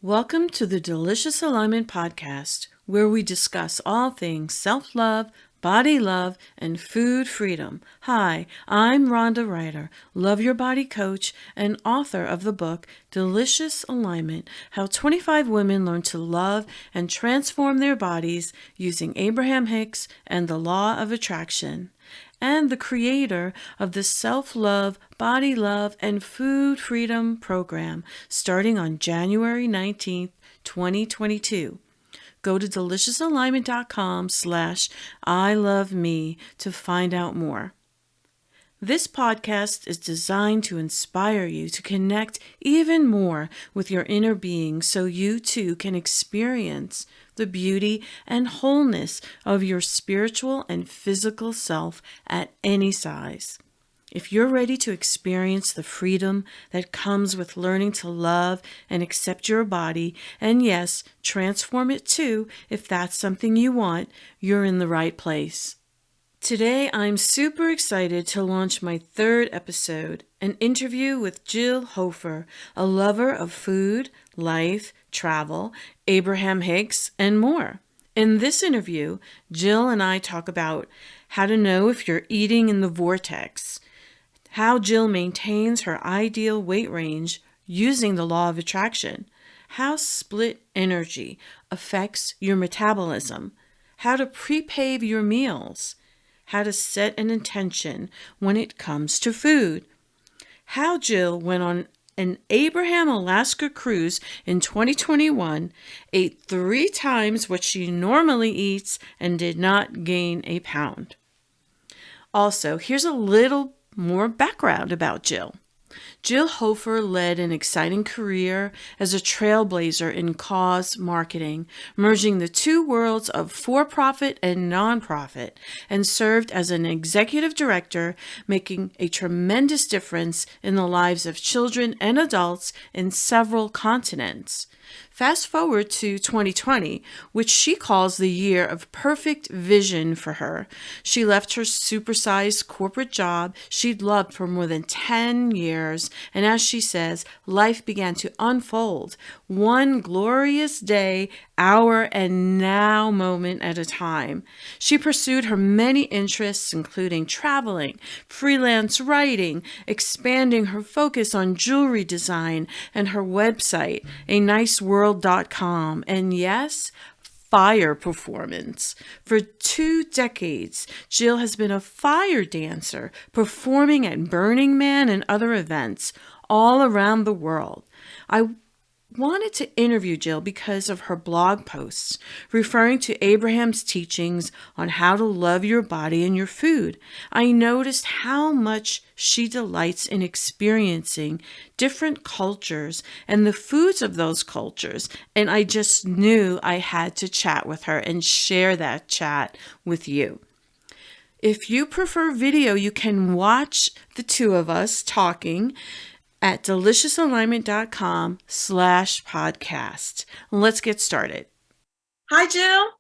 Welcome to the Delicious Alignment Podcast, where we discuss all things self-love, body love, and food freedom. Hi, I'm Rhonda Ryder, Love Your Body coach and author of the book Delicious Alignment: How 25 Women Learn to Love and Transform Their Bodies Using Abraham Hicks and the Law of Attraction, and the creator of the Self-Love, Body Love, and Food Freedom program starting on January 19th, 2022. Go to deliciousalignment.com/I love me to find out more. This podcast is designed to inspire you to connect even more with your inner being so you too can experience the beauty and wholeness of your spiritual and physical self at any size. If you're ready to experience the freedom that comes with learning to love and accept your body, and yes, transform it too, if that's something you want, you're in the right place. Today, I'm super excited to launch my third episode, an interview with Jill Hofer, a lover of food, life, travel, Abraham Hicks, and more. In this interview, Jill and I talk about how to know if you're eating in the vortex, how Jill maintains her ideal weight range using the law of attraction, how split energy affects your metabolism, how to pre-pave your meals, how to set an intention when it comes to food, how Jill went on an Abraham Alaska cruise in 2021, ate 3 times what she normally eats, and did not gain a pound. Also, here's a little more background about Jill. Jill Hofer led an exciting career as a trailblazer in cause marketing, merging the two worlds of for-profit and nonprofit, and served as an executive director, making a tremendous difference in the lives of children and adults in several continents. Fast forward to 2020, which she calls the year of perfect vision for her. She left her supersized corporate job she'd loved for more than 10 years, and as she says, life began to unfold, one glorious day, hour, and now moment at a time. She pursued her many interests, including traveling, freelance writing, expanding her focus on jewelry design, and her website, aniceworld.com, and yes, fire performance. For 2 decades, Jill has been a fire dancer, performing at Burning Man and other events all around the world. I wanted to interview Jill because of her blog posts referring to Abraham's teachings on how to love your body and your food. I noticed how much she delights in experiencing different cultures and the foods of those cultures, and I just knew I had to chat with her and share that chat with you. If you prefer video, you can watch the two of us talking at deliciousalignment.com/podcast. Let's get started. Hi, Jill.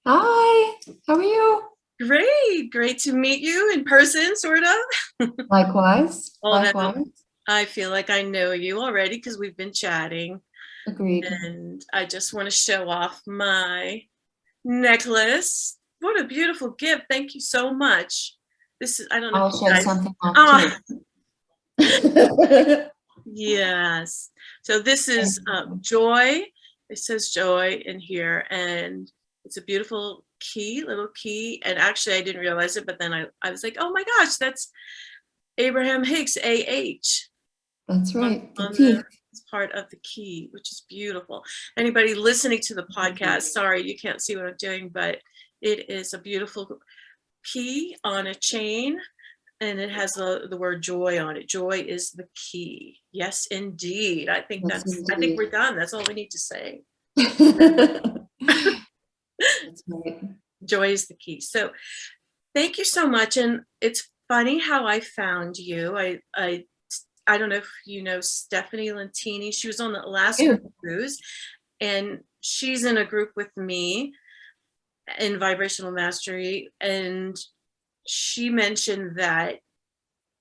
Hi, how are you? Great to meet you in person, sort of. Likewise. I feel like I know you already because we've been chatting. Agreed. And I just want to show off my necklace. What a beautiful gift. Thank you so much. This is, I don't know. I'll show something off too. Yes. So this is Joy. It says Joy in here, and it's a beautiful little key. And actually, I didn't realize it, but then I was like, oh my gosh, that's Abraham Hicks, AH. That's right. It's part of the key, which is beautiful. Anybody listening to the podcast, sorry, you can't see what I'm doing, but it is a beautiful key on a chain. And it has the word joy on it. Joy is the key. Yes, indeed. I think we're done. That's all we need to say. That's right. Joy is the key. So thank you so much. And it's funny how I found you. I don't know if you know Stephanie Lentini. She was on the Alaska cruise, and she's in a group with me in Vibrational Mastery, and she mentioned that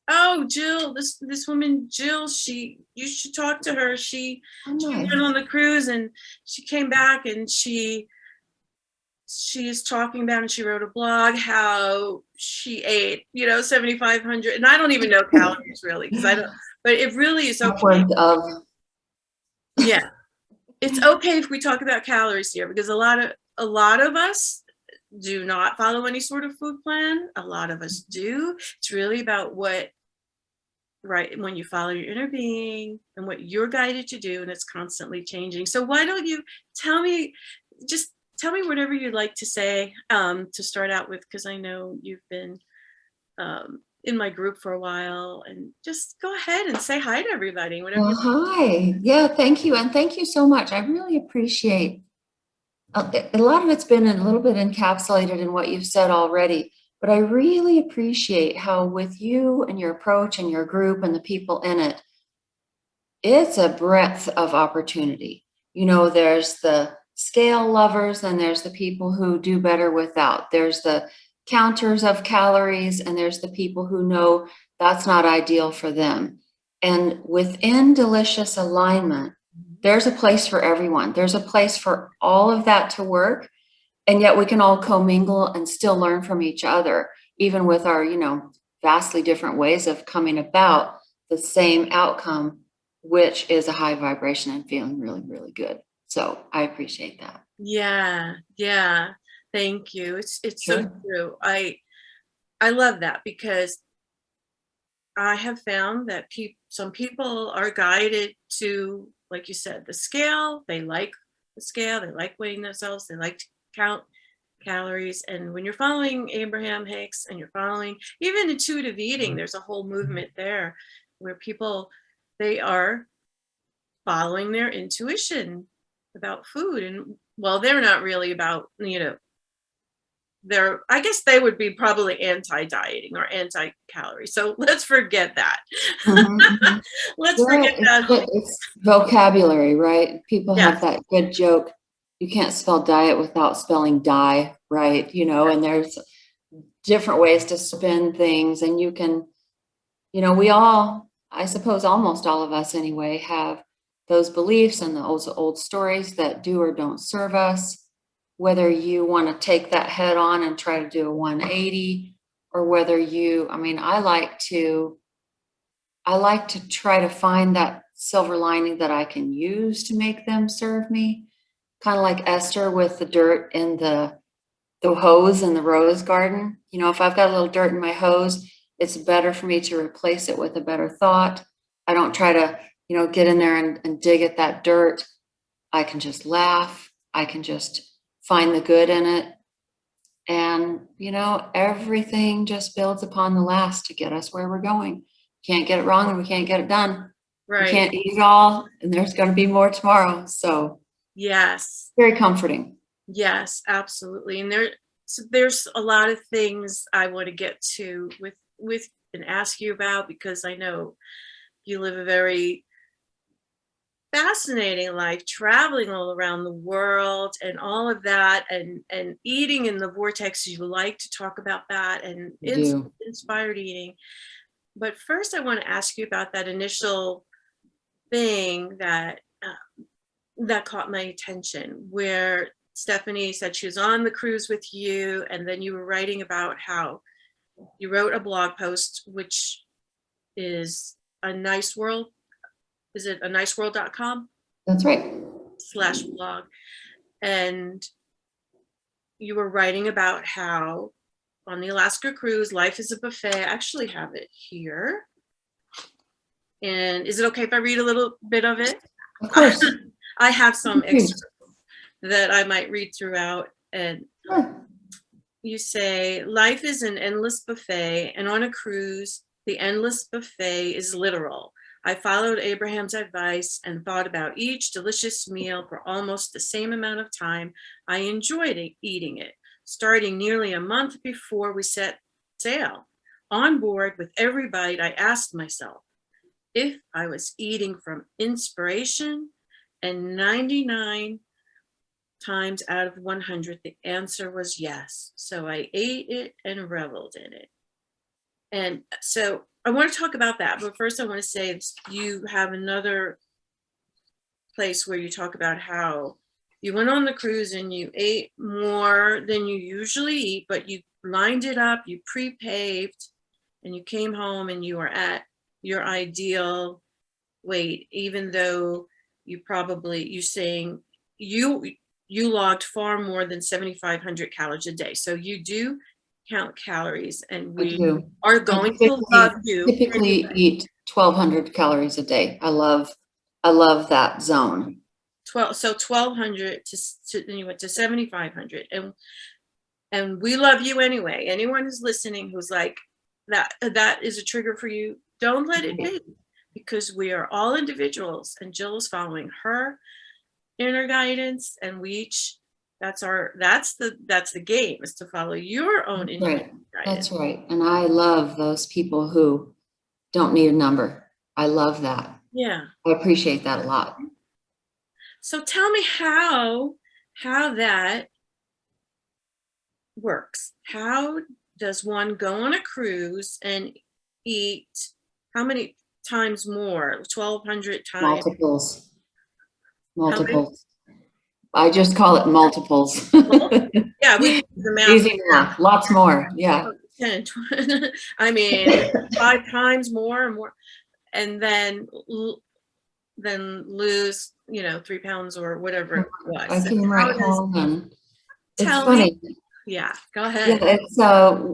oh, Jill, this woman, Jill, you should talk to her. She nice. went on the cruise and she came back and she's talking about, and she wrote a blog how she ate, 7,500, and I don't even know calories really, because I don't, but it really is okay. Upwards of. Yeah, it's okay if we talk about calories here, because a lot of us do not follow any sort of food plan. A lot of us do. It's really about when you follow your inner being and what you're guided to do, and it's constantly changing. So why don't you tell me whatever you'd like to say to start out with, because I know you've been in my group for a while, and just go ahead and say hi to everybody. Well, hi. Yeah, thank you. And thank you so much. I really appreciate a lot of it's been a little bit encapsulated in what you've said already, but I really appreciate how with you and your approach and your group and the people in it, it's a breadth of opportunity. There's the scale lovers, and there's the people who do better without. There's the counters of calories, and there's the people who know that's not ideal for them. And within delicious alignment, there's a place for everyone. There's a place for all of that to work. And yet we can all commingle and still learn from each other, even with our, vastly different ways of coming about the same outcome, which is a high vibration and feeling really, really good. So I appreciate that. Yeah. Thank you. It's Sure. so true. I love that, because I have found that some people are guided to, like you said, the scale. They like the scale. They like weighing themselves. They like to count calories. And when you're following Abraham Hicks and you're following even intuitive eating, there's a whole movement there where people, they are following their intuition about food. And well, they're not really about, I guess they would be probably anti-dieting or anti-calorie. So let's forget that. Mm-hmm. Let's forget that. It's vocabulary, right? People Yes. have that good joke. You can't spell diet without spelling die, right? And there's different ways to spin things, and you can, we all, I suppose almost all of us anyway, have those beliefs and those old stories that do or don't serve us. Whether you want to take that head on and try to do a 180, or whether I like to try to find that silver lining that I can use to make them serve me. Kind of like Esther with the dirt in the hose in the rose garden. If I've got a little dirt in my hose, it's better for me to replace it with a better thought. I don't try to, get in there and dig at that dirt. I can just laugh. I can just find the good in it. And, everything just builds upon the last to get us where we're going. Can't get it wrong, and we can't get it done. Right. We can't eat it all, and there's going to be more tomorrow. So yes, very comforting. Yes, absolutely. And there's a lot of things I want to get to with and ask you about, because I know you live a very fascinating life, traveling all around the world and all of that, and eating in the vortex. You like to talk about that, and inspired eating. But first, I want to ask you about that initial thing that caught my attention, where Stephanie said she was on the cruise with you, and then you were writing about how you wrote a blog post, which is a nice world. Is it aniceworld.com? That's right. /blog. And you were writing about how on the Alaska cruise, life is a buffet. I actually have it here. And is it okay if I read a little bit of it? Of course. I have some extras that I might read throughout. And you say, life is an endless buffet, and on a cruise, the endless buffet is literal. I followed Abraham's advice and thought about each delicious meal for almost the same amount of time. I enjoyed eating it, starting nearly a month before we set sail. On board, with every bite, I asked myself if I was eating from inspiration, and 99 times out of 100, the answer was yes. So I ate it and reveled in it. And so I want to talk about that, but first I want to say you have another place where you talk about how you went on the cruise and you ate more than you usually eat, but you lined it up, you pre-paved, and you came home and you were at your ideal weight, even though you saying you logged far more than 7,500 calories a day. So you do count calories, and I we do. are I going to love you. typically eat 1,200 calories a day. I love that zone. 1,200 to then you went to 7,500, and we love you anyway. Anyone who's listening who's like that is a trigger for you, don't let it be, because we are all individuals, and Jill is following her inner guidance, and we each that's the game, is to follow your own individual guidance. That's right. And I love those people who don't need a number. I love that. Yeah. I appreciate that a lot. So tell me how that works. How does one go on a cruise and eat how many times more? 1,200 times? Multiples. I just call it multiples. Yeah, we do the math. Easy math. Lots more. Yeah. 10, 20, I mean, 5 times more and more, and then lose, 3 pounds or whatever it was. I came right home, and it's Tell funny. me. Yeah, go ahead. Yeah, it's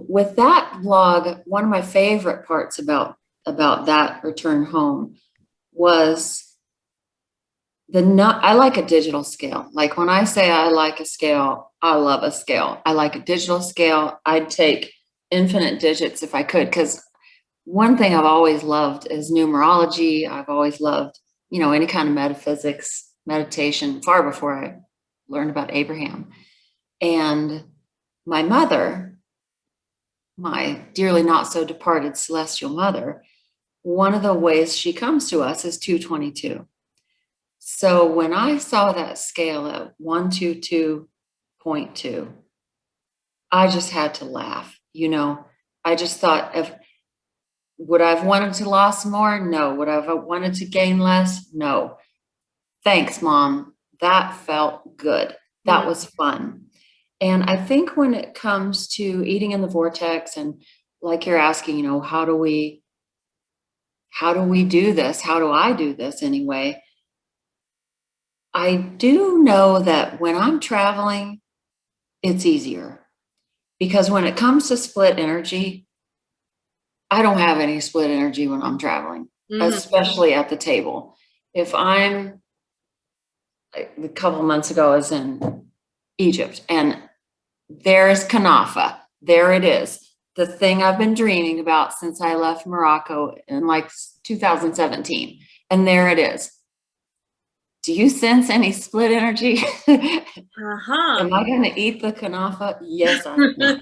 with that vlog, one of my favorite parts about that return home was I like a digital scale. Like when I say I like a scale, I love a scale. I like a digital scale. I'd take infinite digits if I could, because one thing I've always loved is numerology. I've always loved, any kind of metaphysics, meditation, far before I learned about Abraham. And my mother, my dearly not so departed celestial mother, one of the ways she comes to us is 222. So when I saw that scale at 122.2, I just had to laugh. I just thought, would I have wanted to lose more? No. Would I have wanted to gain less? No. Thanks, Mom. That felt good. That was fun. And I think when it comes to eating in the vortex, and like you're asking, how do we do this? How do I do this anyway? I do know that when I'm traveling, it's easier, because when it comes to split energy, I don't have any split energy when I'm traveling, especially at the table. If a couple of months ago I was in Egypt, and there's Kanafa. There it is. The thing I've been dreaming about since I left Morocco in 2017. And there it is. Do you sense any split energy? Am I going to eat the Kanafa? Yes, I am.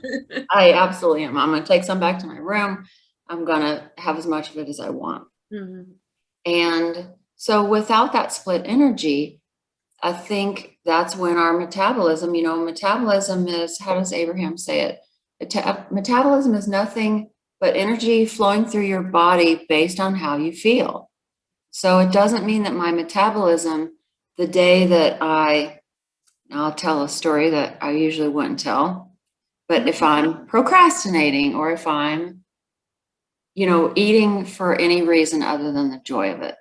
I absolutely am. I'm going to take some back to my room. I'm going to have as much of it as I want. And so without that split energy, I think that's when our metabolism, metabolism is, how does Abraham say it? Metabolism is nothing but energy flowing through your body based on how you feel. So it doesn't mean that my metabolism, the day that I'll tell a story that I usually wouldn't tell, but if I'm procrastinating, or if I'm, eating for any reason other than the joy of it,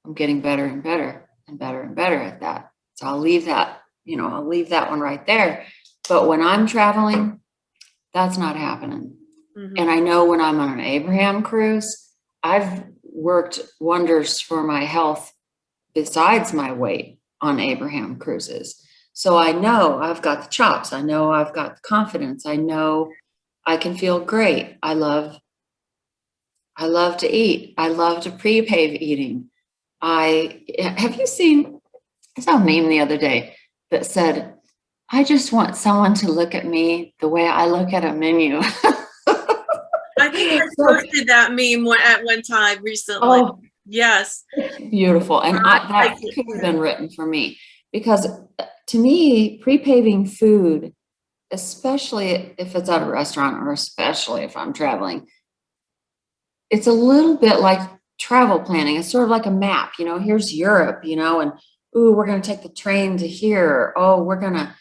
I'm getting better and better and better and better at that. So I'll leave that one right there. But when I'm traveling, that's not happening. And I know when I'm on an Abraham cruise, I've worked wonders for my health besides my weight on Abraham cruises. So I know I've got the chops. I know I've got the confidence. I know I can feel great. I love to eat. I love to pre-pave eating. Have you seen, I saw a meme the other day that said, I just want someone to look at me the way I look at a menu. I think I posted that meme at one time recently. Oh, yes. Beautiful. And that could have been written for me, because to me, pre-paving food, especially if it's at a restaurant, or especially if I'm traveling, it's a little bit like travel planning. It's sort of like a map, here's Europe, and ooh, we're going to take the train to here. Oh, we're going to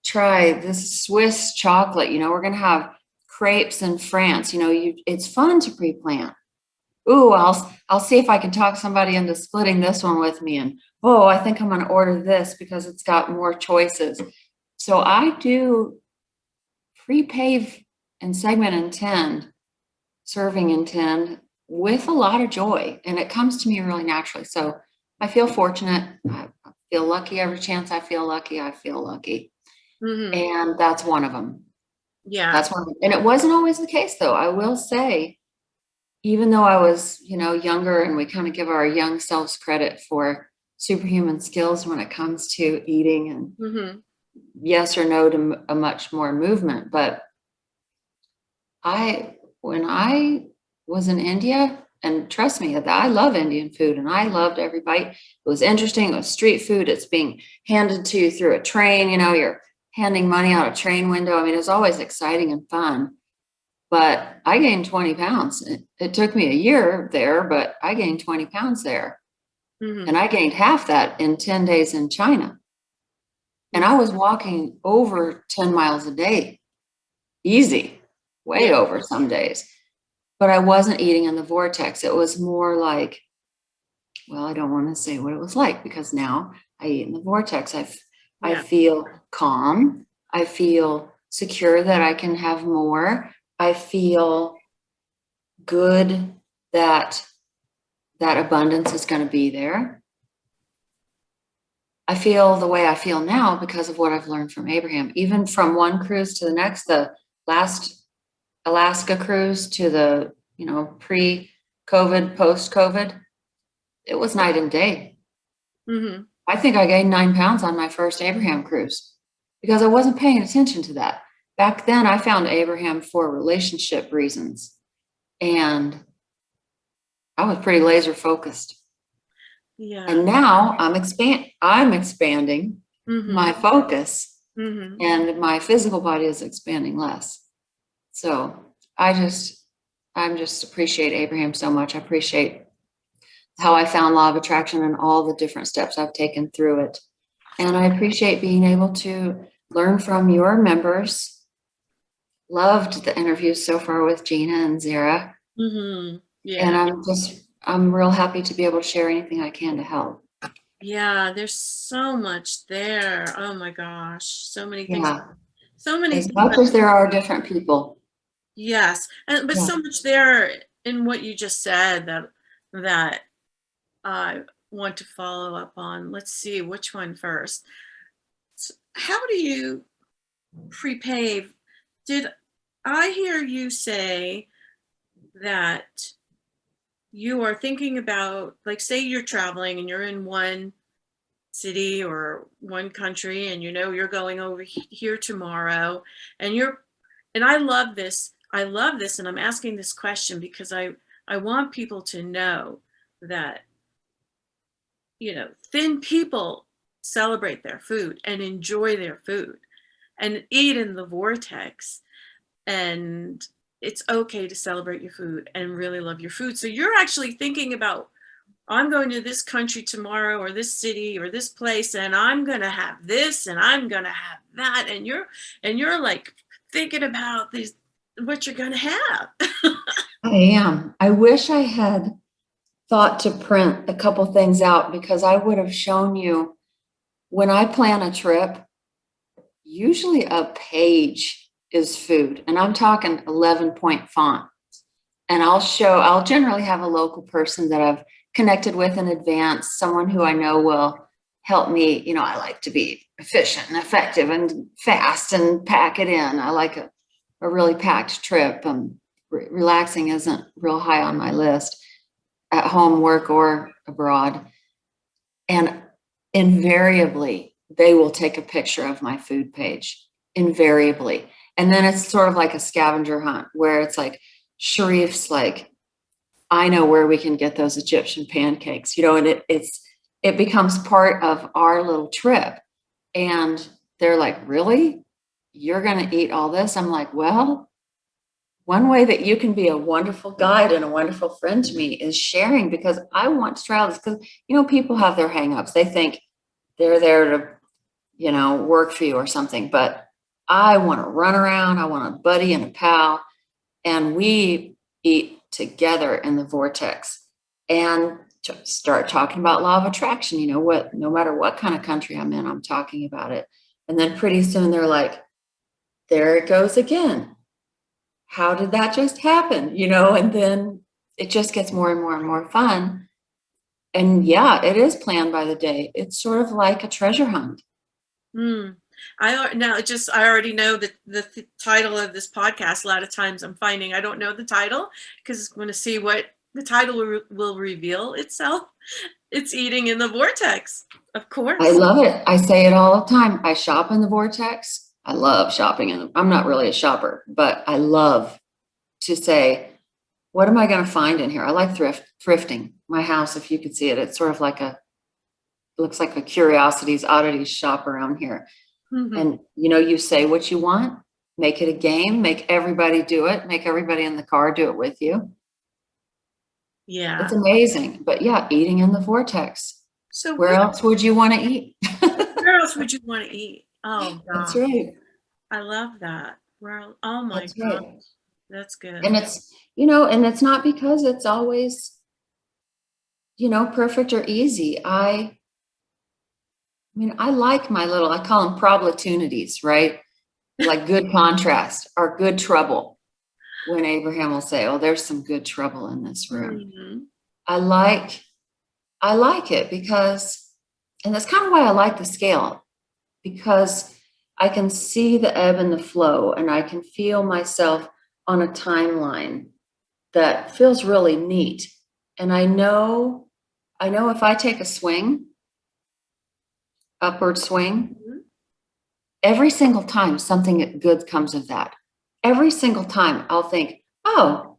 try this Swiss chocolate, we're going to have crepes in France. It's fun to pre-plan. Ooh, I'll see if I can talk somebody into splitting this one with me. And oh, I think I'm going to order this because it's got more choices. So I do pre-pave and segment intend, serving intend with a lot of joy, and it comes to me really naturally. So I feel fortunate. I feel lucky every chance I feel lucky. I feel lucky. And that's one of them. Yeah. That's one of them. And it wasn't always the case, though. I will say, even though I was, younger, and we kind of give our young selves credit for superhuman skills when it comes to eating and yes or no to a much more movement. But when I was in India, and trust me, I love Indian food and I loved every bite. It was interesting. It was street food. It's being handed to you through a train. You're handing money out a train window. I mean, it was always exciting and fun. But I gained 20 pounds. It took me a year there, but I gained 20 pounds there. And I gained half that in 10 days in China. And I was walking over 10 miles a day. Easy, way over some days. But I wasn't eating in the vortex. It was more like, well, I don't want to say what it was like, because now I eat in the vortex. I feel calm. I feel secure that I can have more. I feel good that abundance is going to be there. I feel the way I feel now because of what I've learned from Abraham, even from one cruise to the next. The last Alaska cruise to the, pre-COVID, post-COVID, it was night and day. I think I gained 9 pounds on my first Abraham cruise because I wasn't paying attention to that. Back then, I found Abraham for relationship reasons, and I was pretty laser focused. Yeah. And now I'm expanding my focus, and my physical body is expanding less. So I just appreciate Abraham so much. I appreciate how I found law of attraction and all the different steps I've taken through it. And I appreciate being able to learn from your members. Loved the interviews so far with Gina and Zara. Yeah. And I'm real happy to be able to share anything I can to help. Yeah, there's so much there. Oh my gosh, so many things. Yeah. So many as much as there are different people. Yes, but so much there in what you just said that I want to follow up on. Let's see, which one first? How do you prepave? Did I hear you say that you are thinking about, like, say you're traveling and you're in one city or one country, and you're going over here tomorrow, and I love this, and I'm asking this question because I want people to know that thin people celebrate their food and enjoy their food and eat in the vortex, and it's okay to celebrate your food and really love your food. So you're actually thinking about, I'm going to this country tomorrow, or this city, or this place, and I'm going to have this, and I'm going to have that. And you're like thinking about what you're going to have. I am. I wish I had thought to print a couple things out, because I would have shown you when I plan a trip, usually a page is food, and I'm talking 11-point font. And I'll generally have a local person that I've connected with in advance, someone who I know will help me. I like to be efficient and effective and fast and pack it in. I like a really packed trip. Relaxing isn't real high on my list at home, work, or abroad. And invariably, they will take a picture of my food page, invariably. And then it's sort of like a scavenger hunt where it's like, Sharif's like, I know where we can get those Egyptian pancakes, and it becomes part of our little trip. And they're like, really? You're going to eat all this? I'm like, well, one way that you can be a wonderful guide and a wonderful friend to me is sharing, because I want to travel this, because, people have their hangups. They think they're there to, work for you or something, but I want to run around. I want a buddy and a pal, and we eat together in the Vortex and start talking about law of attraction. No matter what kind of country I'm in, I'm talking about it. And then pretty soon they're like, there it goes again. How did that just happen? And then it just gets more and more and more fun. And yeah, it is planned by the day. It's sort of like a treasure hunt. I already know that the title of this podcast. A lot of times I'm finding I don't know the title because I'm going to see what the title will reveal itself. It's Eating in the Vortex, of course. I love it. I say it all the time. I shop in the Vortex. I love shopping. I'm not really a shopper, but I love to say, what am I going to find in here? I like thrifting. My house, if you could see it, it's sort of like looks like a curiosities, oddities shop around here. Mm-hmm. And, you say what you want, make it a game, make everybody do it, make everybody in the car do it with you. Yeah. It's amazing. But yeah, eating in the Vortex. So where else would you want to eat? Where else would you want to eat? Oh, God. That's right. I love that. Well, oh my God. Right. That's good. And it's, and it's not because it's always, perfect or easy. I like I call them Problemtunities, right? Like good contrast or good trouble. When Abraham will say, oh, there's some good trouble in this room. Mm-hmm. I like it because, and that's kind of why I like the scale, because I can see the ebb and the flow, and I can feel myself on a timeline that feels really neat. And I know if I take a swing, upward swing, mm-hmm. every single time something good comes of that. Every single time I'll think, oh,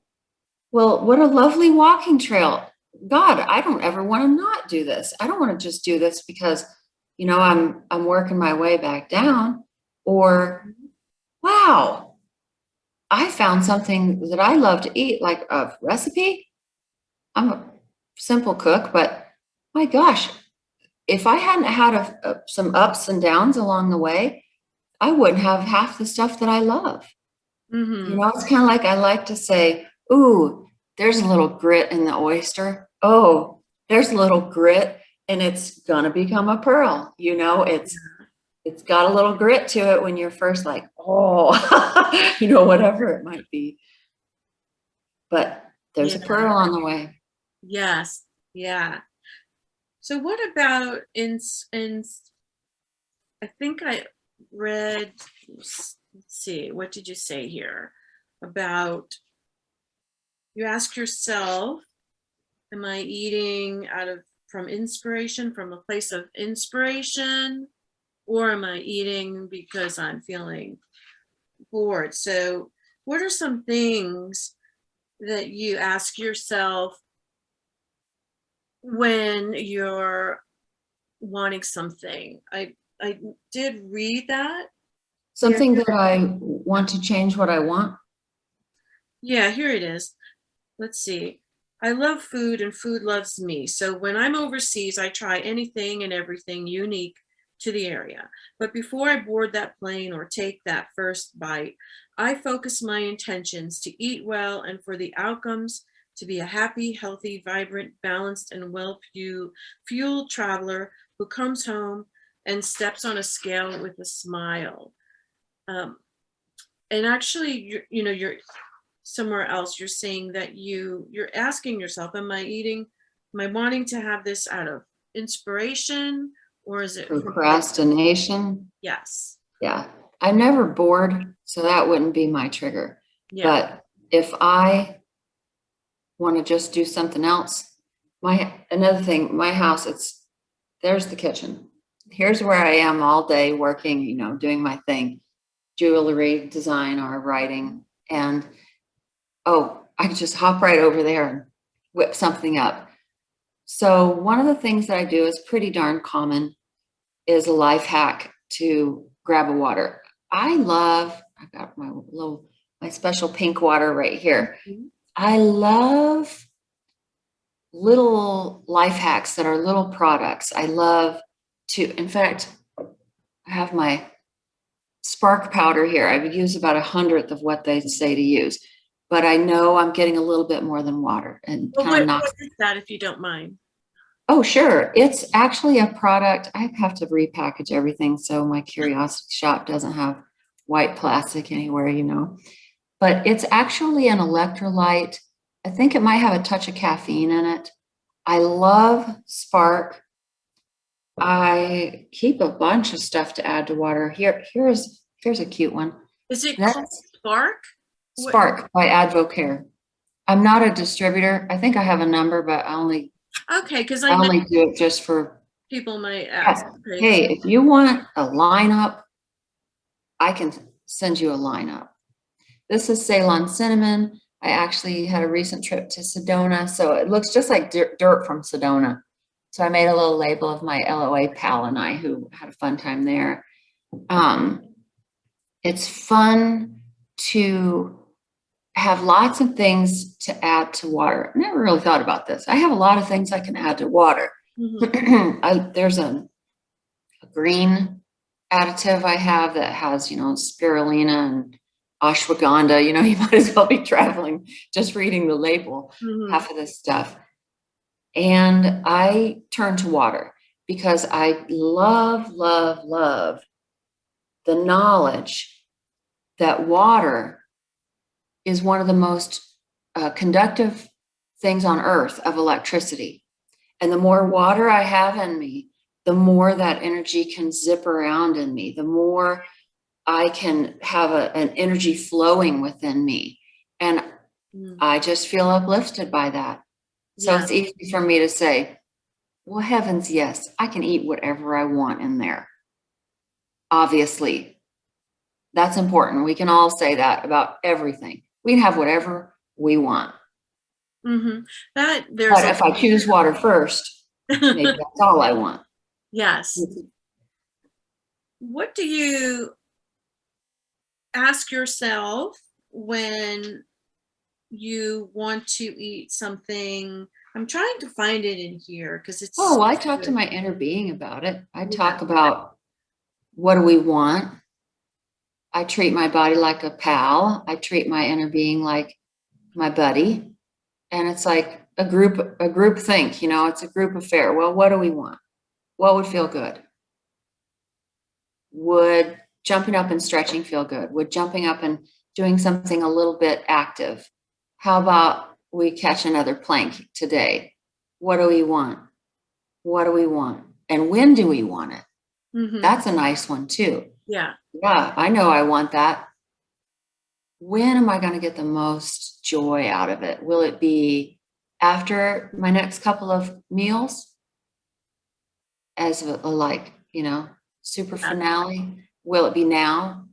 well, what a lovely walking trail. God, I don't ever want to not do this. I don't want to just do this because, I'm working my way back down. Or, wow, I found something that I love to eat, like a recipe. I'm a simple cook, but my gosh, if I hadn't had some ups and downs along the way, I wouldn't have half the stuff that I love. Mm-hmm. It's kind of like I like to say, ooh, there's a little grit in the oyster. Oh, there's a little grit, and it's gonna become a pearl. It's got a little grit to it when you're first like, oh, whatever it might be. But there's a pearl on the way. Yes. Yeah. So what about in I think I read, let's see, what did you say here about, you ask yourself, am I eating from inspiration, from a place of inspiration, or am I eating because I'm feeling bored? So what are some things that you ask yourself when you're wanting something? I did read that. Something that I want to change what I want. Yeah, here it is. Let's see. I love food and food loves me. So when I'm overseas, I try anything and everything unique to the area. But before I board that plane or take that first bite, I focus my intentions to eat well and for the outcomes to be a happy, healthy, vibrant, balanced, and well-fueled traveler who comes home and steps on a scale with a smile. And actually, you're somewhere else. You're saying that you're asking yourself, am I wanting to have this out of inspiration, or is it procrastination? Yes. Yeah. I'm never bored, so that wouldn't be my trigger. Yeah. But if I want to just do something else, another thing, my house, there's the kitchen. Here's where I am all day working, doing my thing, jewelry design or writing. And, I could just hop right over there and whip something up. So one of the things that I do is pretty darn common, is a life hack to grab a water. I've got my little my special pink water right here. Mm-hmm. I love little life hacks that are little products. I love to, in fact, I have my spark powder here. I would use about 100th of what they say to use, but I know I'm getting a little bit more than water and Well, kind of what knocks. is that, if you don't mind? Oh, sure. It's actually a product. I have to repackage everything so my curiosity shop doesn't have white plastic anywhere, you know. But it's actually an electrolyte. I think it might have a touch of caffeine in it. I love Spark. I keep a bunch of stuff to add to water. Here's a cute one. Is it called That's Spark? What? Spark by Advocare. I'm not a distributor. I think I have a number, but Okay, because I I know only do it just for, people might ask. yeah. Okay, Hey, if you want a lineup, I can send you a lineup. This is Ceylon cinnamon. I actually had a recent trip to Sedona, so it looks just like dirt from Sedona. So I made a little label of my LOA pal and I, who had a fun time there. It's fun to have lots of things to add to water. I never really thought about this. I have a lot of things I can add to water. There's a green additive I have that has, you know, spirulina and ashwagandha. You know, you might as well be traveling just reading the label, half of this stuff. And I turn to water because I love, love, love the knowledge that water is one of the most conductive things on earth of electricity. And the more water I have in me, the more that energy can zip around in me, the more I can have an energy flowing within me. And I just feel uplifted by that. So Yeah. it's easy for me to say, well, heavens, yes, I can eat whatever I want in there. Obviously, that's important. We can all say that about everything. We can have whatever we want. That there's But if I choose water first, maybe that's all I want. Yes. What do you ask yourself when you want to eat something? I'm trying to find it in here because it's. Oh, I talk to my inner being about it. I talk about, what do we want? I treat my body like a pal. I treat my inner being like my buddy. And it's like a group think, you know, it's a group affair. Well, what do we want? What would feel good? Would jumping up and stretching feel good? Would jumping up and doing something a little bit active? How about we catch another plank today? What do we want? What do we want? And when do we want it? That's a nice one too. Yeah. Yeah, I know I want that. When am I going to get the most joy out of it? Will it be after my next couple of meals as a like, you know, super finale? Will it be now?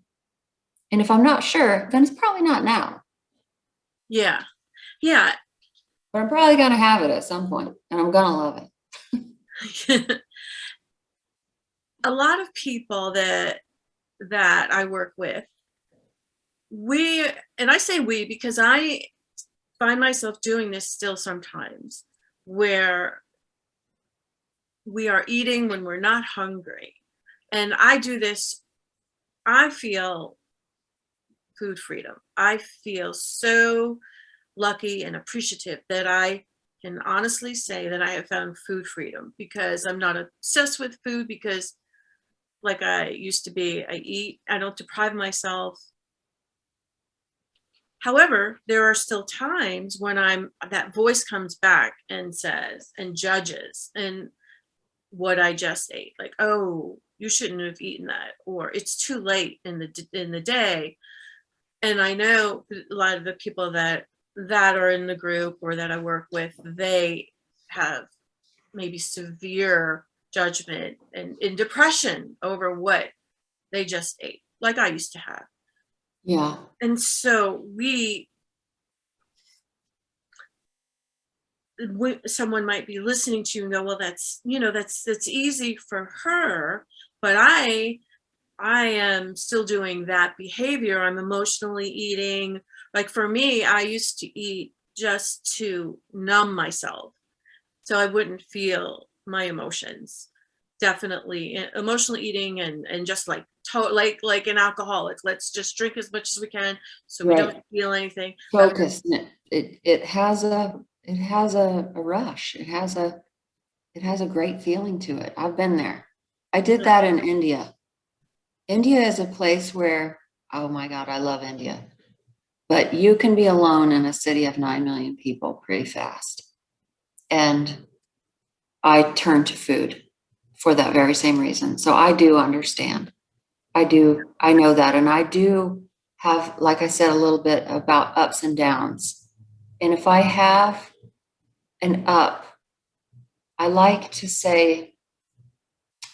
And if I'm not sure, then it's probably not now. Yeah. Yeah. But I'm probably going to have it at some point, and I'm going to love it. A lot of people that I work with, and I say we because I find myself doing this still sometimes, where we are eating when we're not hungry. And I do this, I feel food freedom. I feel so lucky and appreciative that I can honestly say that I have found food freedom, because I'm not obsessed with food, because like I used to be, I don't deprive myself. However, there are still times when that voice comes back and says and judges and what I just ate, like, oh, you shouldn't have eaten that, or it's too late in the day. And I know a lot of the people that are in the group or that I work with, they have maybe severe judgment and in depression over what they just ate, like I used to have. Yeah. And so someone might be listening to you and go, well, that's easy for her, but I I am still doing that behavior. I'm emotionally eating. Like for me, I used to eat just to numb myself so I wouldn't feel my emotions. Definitely emotional eating and just like like an alcoholic. Let's just drink as much as we can so we don't Right. feel anything. Focus. It has a rush. It has a great feeling to it. I've been there. I did that in India. India is a place where, oh my God, I love India. But you can be alone in a city of 9 million people pretty fast. And I turn to food for that very same reason. So I do understand. I know that. And I do have, like I said, a little bit about ups and downs. And if I have an up, I like to say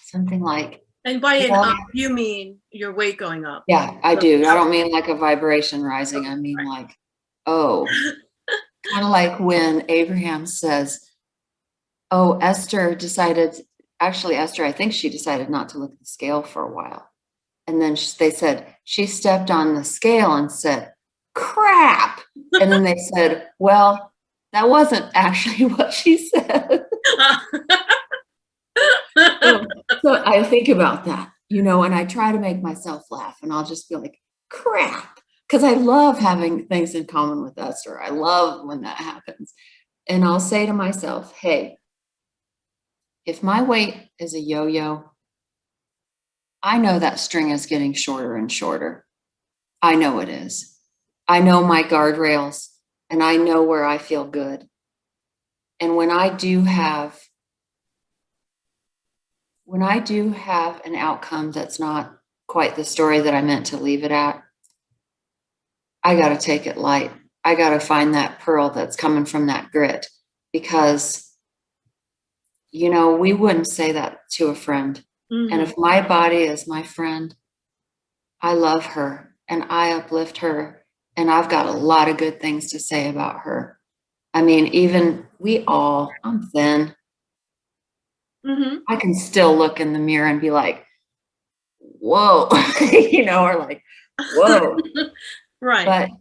something like, And by an well, up, you mean your weight going up. yeah, I So, do. I don't mean like a vibration rising. I mean right. like, oh, kind of like when Abraham says, oh, Esther, I think she decided not to look at the scale for a while. And then they said, she stepped on the scale and said, crap. And then they said, well, that wasn't actually what she said. So I think about that, and I try to make myself laugh and I'll just be like, crap. Because I love having things in common with Esther. I love when that happens. And I'll say to myself, hey, if my weight is a yo-yo, I know that string is getting shorter and shorter. I know it is. I know my guardrails and I know where I feel good. And when I do have an outcome that's not quite the story that I meant to leave it at, I got to take it light. I got to find that pearl that's coming from that grit because, we wouldn't say that to a friend. Mm-hmm. And if my body is my friend, I love her and I uplift her. And I've got a lot of good things to say about her. I mean, even I'm thin. Mm-hmm. I can still look in the mirror and be like, whoa, or like, whoa. Right. But,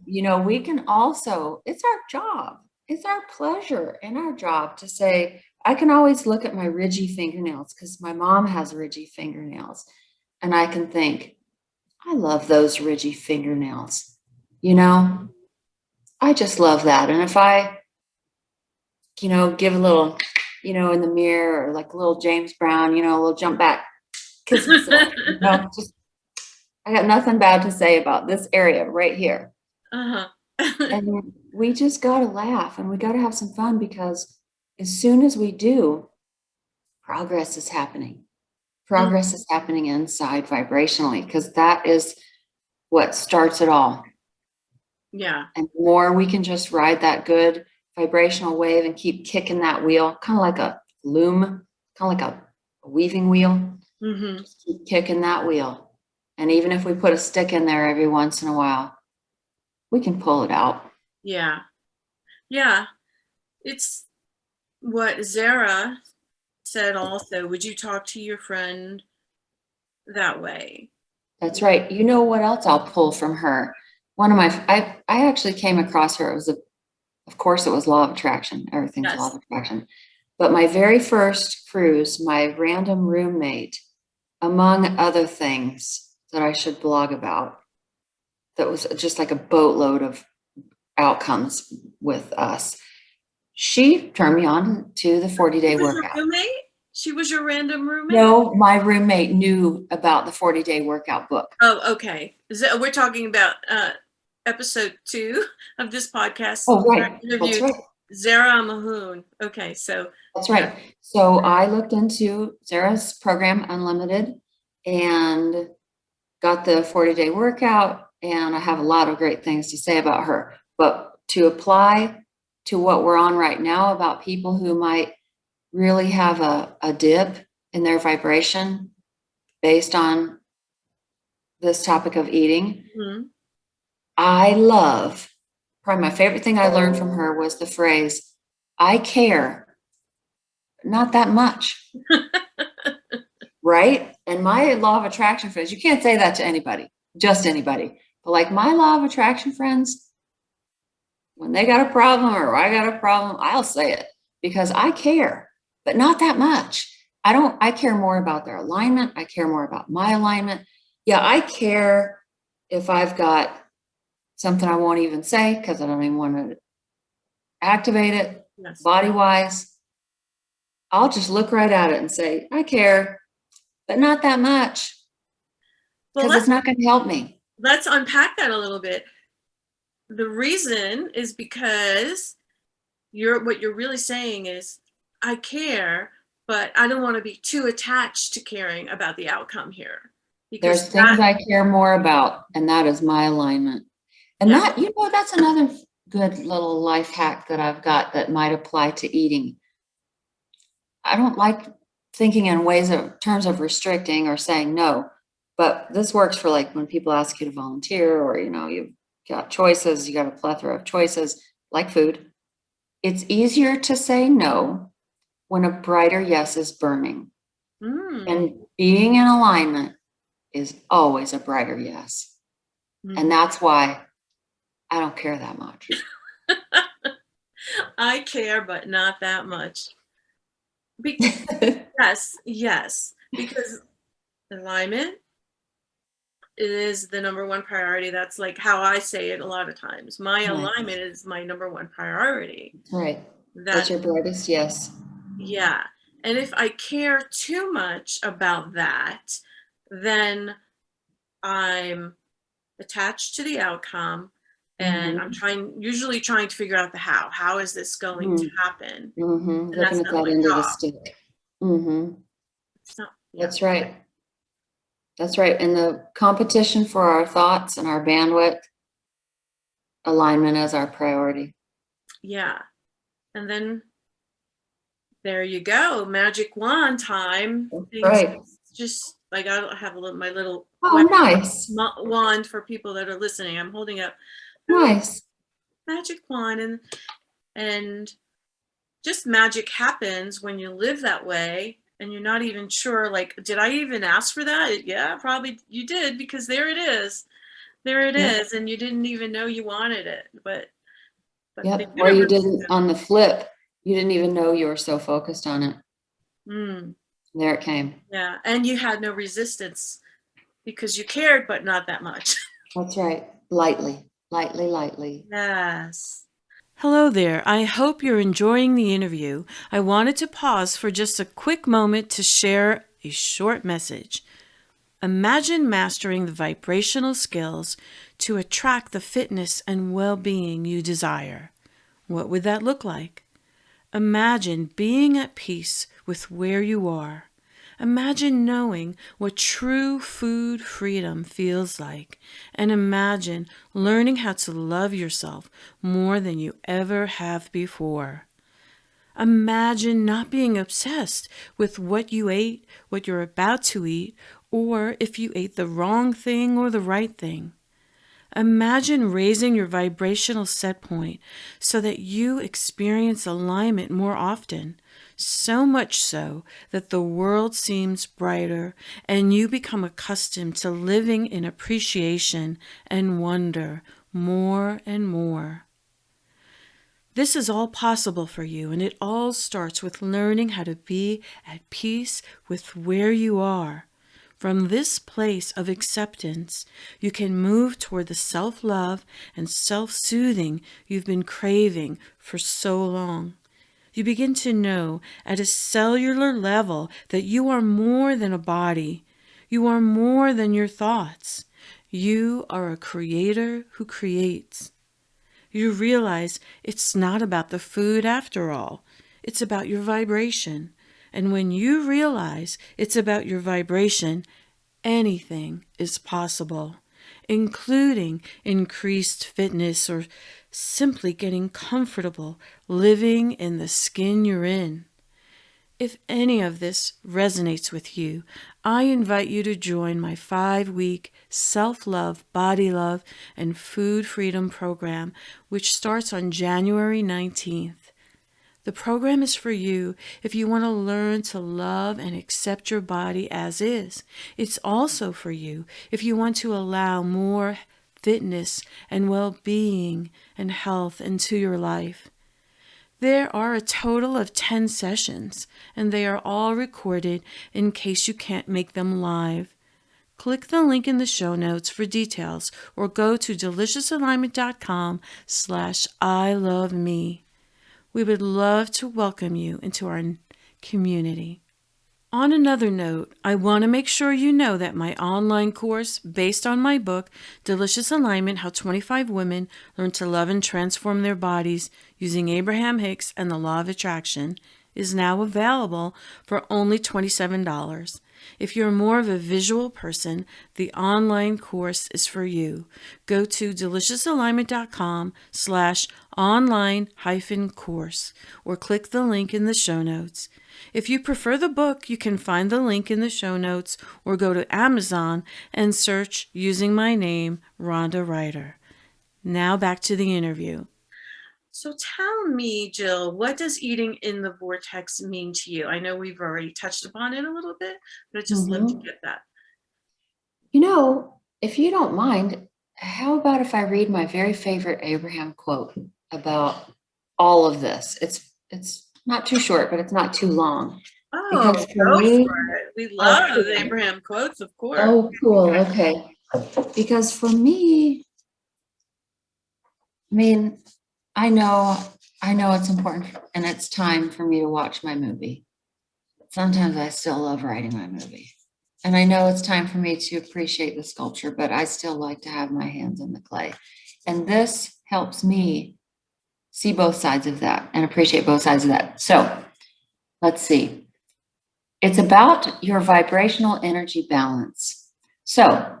we can also, it's our job. It's our pleasure and our job to say, I can always look at my ridgy fingernails because my mom has ridgy fingernails. And I can think, I love those ridgy fingernails. I just love that. And if I, give a little, in the mirror or like a little James Brown, a little jump back, kiss myself, just, I got nothing bad to say about this area right here. Uh-huh. And we just got to laugh and we got to have some fun because as soon as we do, progress is happening. Progress is happening inside vibrationally because that is what starts it all. Yeah. And the more we can just ride that good vibrational wave and keep kicking that wheel, kind of like a loom, kind of like a weaving wheel. Mm-hmm. Just keep kicking that wheel. And even if we put a stick in there every once in a while, we can pull it out. Yeah. Yeah. It's what Zara said also. Would you talk to your friend that way? That's right. You know what else I'll pull from her? I actually came across her. Of course, it was law of attraction. Everything's law of attraction. But my very first cruise, my random roommate, among other things that I should blog about, that was just like a boatload of outcomes with us. She turned me on to the 40-day workout. Roommate? She was your random roommate? No, my roommate knew about the 40-day workout book. Oh, okay. We're talking about episode 2 of this podcast. Oh, right. That's right. Zara Mahoon. Okay, so that's right. So I looked into Zara's program, Unlimited, and got the 40-day workout, and I have a lot of great things to say about her. But to apply to what we're on right now about people who might really have a dip in their vibration based on this topic of eating, I love, probably my favorite thing I learned from her was the phrase, I care, not that much. right? And my law of attraction friends, you can't say that to anybody, just anybody. But like my law of attraction friends, when they got a problem or I got a problem, I'll say it because I care, but not that much. I care more about their alignment. I care more about my alignment. Yeah, I care if I've got something I won't even say because I don't even want to activate it body wise. I'll just look right at it and say, I care, but not that much because it's not going to help me. Let's unpack that a little bit. The reason is because what you're really saying is, I care, but I don't want to be too attached to caring about the outcome here. There's things I care more about, and that is my alignment. And that, that's another good little life hack that I've got that might apply to eating. I don't like thinking in terms of restricting or saying no, but this works for like when people ask you to volunteer or, you've got choices, you got a plethora of choices like food. It's easier to say no when a brighter yes is burning. And being in alignment is always a brighter yes. And that's why I don't care that much. I care, but not that much. Yes. Because alignment is the number one priority. That's like how I say it a lot of times. My alignment is my number one priority. Right. That's your brightest yes. Yeah. And if I care too much about that, then I'm attached to the outcome and I'm usually trying to figure out the how. How is this going to happen? And looking at that end of the stick. That's right. That's right. And the competition for our thoughts and our bandwidth, alignment as our priority. Yeah. And then there you go. Magic wand time. Right. Just like I have my little nice wand for people that are listening. I'm holding up nice magic wand and just magic happens when you live that way and you're not even sure, like, did I even ask for that? Yeah, probably you did, because there it is. There it is, and you didn't even know you wanted it. But or you didn't, on the flip, you didn't even know you were so focused on it. There it came. Yeah, and you had no resistance because you cared, but not that much. That's right. Lightly. Yes. Hello there. I hope you're enjoying the interview. I wanted to pause for just a quick moment to share a short message. Imagine mastering the vibrational skills to attract the fitness and well-being you desire. What would that look like? Imagine being at peace with where you are. Imagine knowing what true food freedom feels like, and imagine learning how to love yourself more than you ever have before. Imagine not being obsessed with what you ate, what you're about to eat, or if you ate the wrong thing or the right thing. Imagine raising your vibrational set point so that you experience alignment more often, so much so that the world seems brighter and you become accustomed to living in appreciation and wonder more and more. This is all possible for you, and it all starts with learning how to be at peace with where you are. From this place of acceptance, you can move toward the self-love and self-soothing you've been craving for so long. You begin to know at a cellular level that you are more than a body. You are more than your thoughts. You are a creator who creates. You realize it's not about the food after all. It's about your vibration. And when you realize it's about your vibration, anything is possible, including increased fitness or simply getting comfortable living in the skin you're in. If any of this resonates with you, I invite you to join my 5-week self-love, body love, and food freedom program, which starts on January 19th. The program is for you if you want to learn to love and accept your body as is. It's also for you if you want to allow more fitness and well-being and health into your life. There are a total of 10 sessions, and they are all recorded in case you can't make them live. Click the link in the show notes for details or go to deliciousalignment.com/I love me. We would love to welcome you into our community. On another note, I want to make sure you know that my online course, based on my book, Delicious Alignment, How 25 Women Learn to Love and Transform Their Bodies Using Abraham Hicks and the Law of Attraction, is now available for only $27. If you're more of a visual person, the online course is for you. Go to deliciousallignment.com/online-course or click the link in the show notes. If you prefer the book, you can find the link in the show notes or go to Amazon and search using my name, Rhonda Ryder. Now back to the interview. So tell me, Jill, what does eating in the vortex mean to you? I know we've already touched upon it a little bit, but I'd just love to get that. If you don't mind, how about if I read my very favorite Abraham quote about all of this? It's not too short, but it's not too long. Oh, because for me, we love Abraham quotes, of course. Oh, cool. Okay. Because for me, I know it's important and it's time for me to watch my movie. Sometimes I still love writing my movie. And I know it's time for me to appreciate the sculpture, but I still like to have my hands in the clay. And this helps me see both sides of that and appreciate both sides of that. So let's see. It's about your vibrational energy balance. So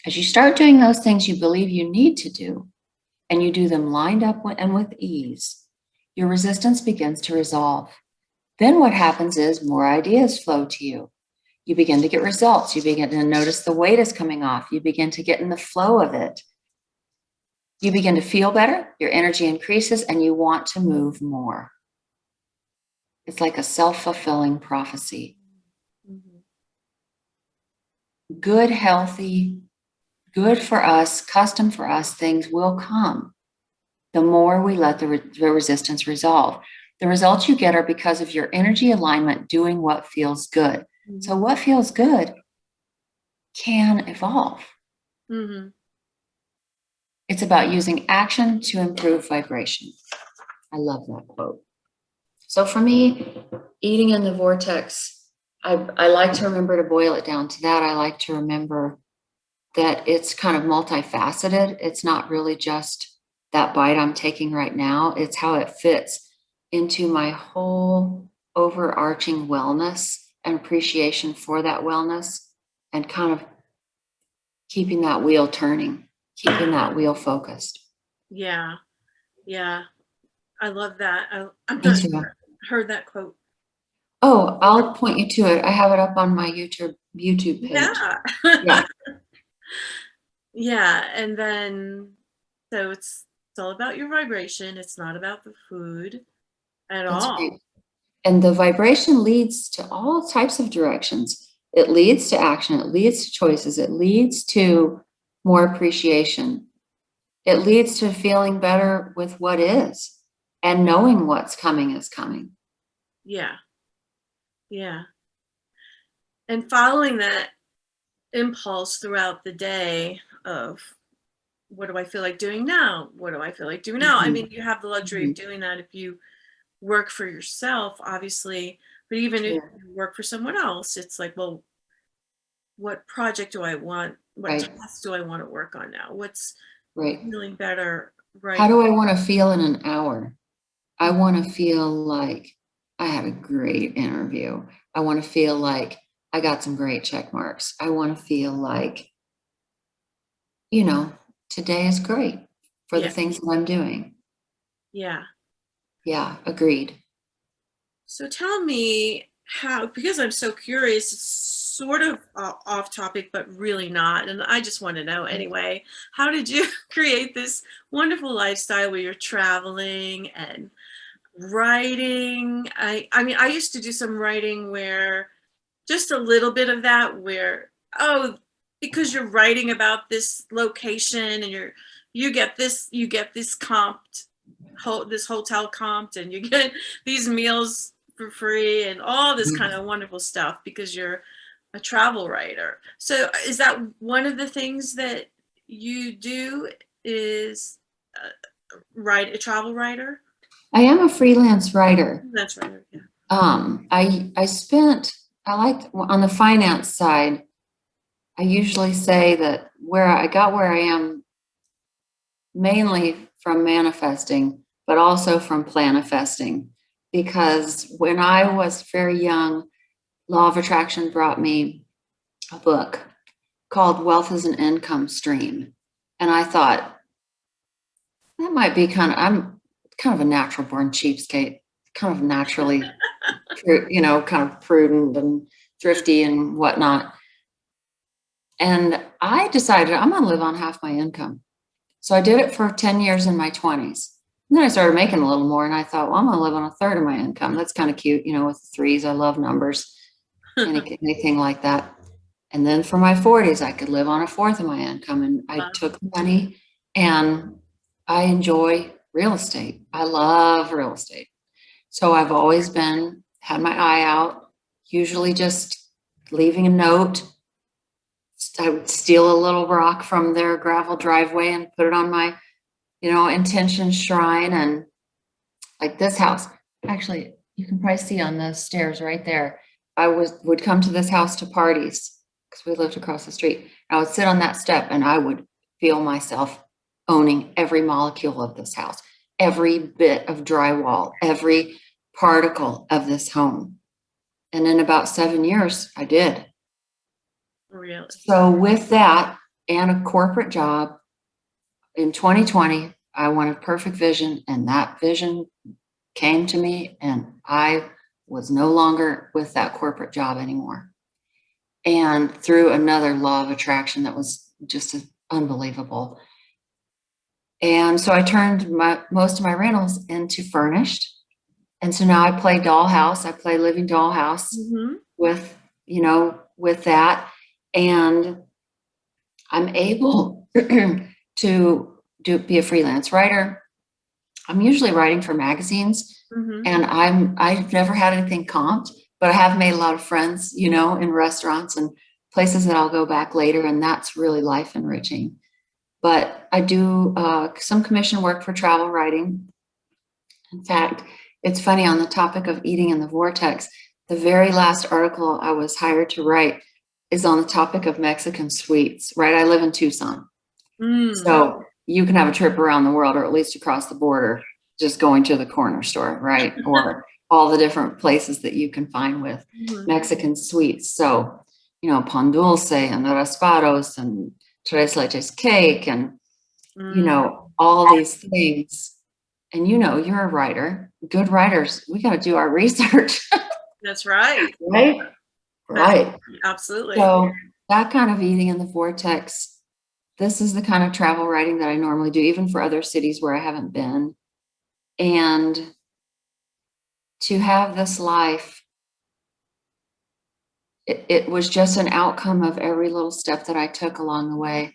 as you start doing those things you believe you need to do, and you do them lined up and with ease, your resistance begins to resolve. Then what happens is more ideas flow to you. You begin to get results. You begin to notice the weight is coming off. You begin to get in the flow of it. You begin to feel better. Your energy increases and you want to move more. It's like a self-fulfilling prophecy. Mm-hmm. Good, healthy, good for us, custom for us things will come the more we let the resistance resolve. The results you get are because of your energy alignment doing what feels good. Mm-hmm. So what feels good can evolve. Mm-hmm. It's about using action to improve vibration. I love that quote. So for me, eating in the vortex, I like to remember to boil it down to that. I like to remember that it's kind of multifaceted. It's not really just that bite I'm taking right now. It's how it fits into my whole overarching wellness and appreciation for that wellness and kind of keeping that wheel turning, keeping that wheel focused. Yeah. Yeah. I love that. I'm not sure I heard that quote. Oh, I'll point you to it. I have it up on my YouTube page. Yeah. Yeah. And then, so it's all about your vibration. It's not about the food at all. Great. And the vibration leads to all types of directions. It leads to action. It leads to choices. It leads to more appreciation. It leads to feeling better with what is and knowing what's coming is coming. Yeah. Yeah. And following that impulse throughout the day of what do I feel like doing now? What do I feel like doing now? Mm-hmm. I mean, you have the luxury of doing that if you work for yourself, obviously, but even if you work for someone else, it's like, well, what project do I want? What task do I want to work on now? What's feeling better? Right. How do I want to feel in an hour? I want to feel like I had a great interview. I want to feel like I got some great check marks. I want to feel like, today is great for the things that I'm doing. Yeah. Yeah, agreed. So tell me how, because I'm so curious, it's sort of off topic, but really not. And I just want to know anyway, how did you create this wonderful lifestyle where you're traveling and writing. I mean, I used to do some writing where just a little bit of that where, oh, because you're writing about this location and you get this comped, this hotel comped, and you get these meals for free and all this kind of wonderful stuff because you're a travel writer. So is that one of the things that you do, is write a travel writer? I am a freelance writer. That's right. Yeah. I like on the finance side, I usually say that where I am mainly from manifesting, but also from planifesting. Because when I was very young, Law of Attraction brought me a book called Wealth as an Income Stream. And I thought, that might be I'm kind of a natural born cheapskate, kind of naturally, kind of prudent and thrifty and whatnot. And I decided I'm going to live on half my income. So I did it for 10 years in my 20s. And then I started making a little more, and I thought, well, I'm going to live on a third of my income. That's kind of cute, with threes. I love numbers, anything like that. And then for my 40s, I could live on a fourth of my income. And I took money, and I enjoy real estate. I love real estate. So I've always had my eye out, usually just leaving a note. I would steal a little rock from their gravel driveway and put it on my, intention shrine. And like this house, actually, you can probably see on the stairs right there. I would come to this house to parties because we lived across the street. I would sit on that step and I would feel myself owning every molecule of this house, every bit of drywall, every particle of this home. And in about 7 years, I did. Really? So with that and a corporate job in 2020, I wanted perfect vision, and that vision came to me, and I was no longer with that corporate job anymore. And through another law of attraction that was just unbelievable. And so I turned most of my rentals into furnished. And so now I play dollhouse. I play living dollhouse with that. And I'm able to be a freelance writer. I'm usually writing for magazines, and I've never had anything comped, but I have made a lot of friends, in restaurants and places that I'll go back later, and that's really life enriching. But I do some commission work for travel writing. In fact, it's funny, on the topic of eating in the vortex, the very last article I was hired to write is on the topic of Mexican sweets, right? I live in Tucson. So you can have a trip around the world, or at least across the border, just going to the corner store, right? Or all the different places that you can find with Mexican sweets. So, pan dulce and raspados and tres leches cake and, all these things. And, you're a writer. Good writers, we got to do our research. That's right. Right. Absolutely. So that kind of eating in the vortex, this is the kind of travel writing that I normally do, even for other cities where I haven't been. And to have this life, it was just an outcome of every little step that I took along the way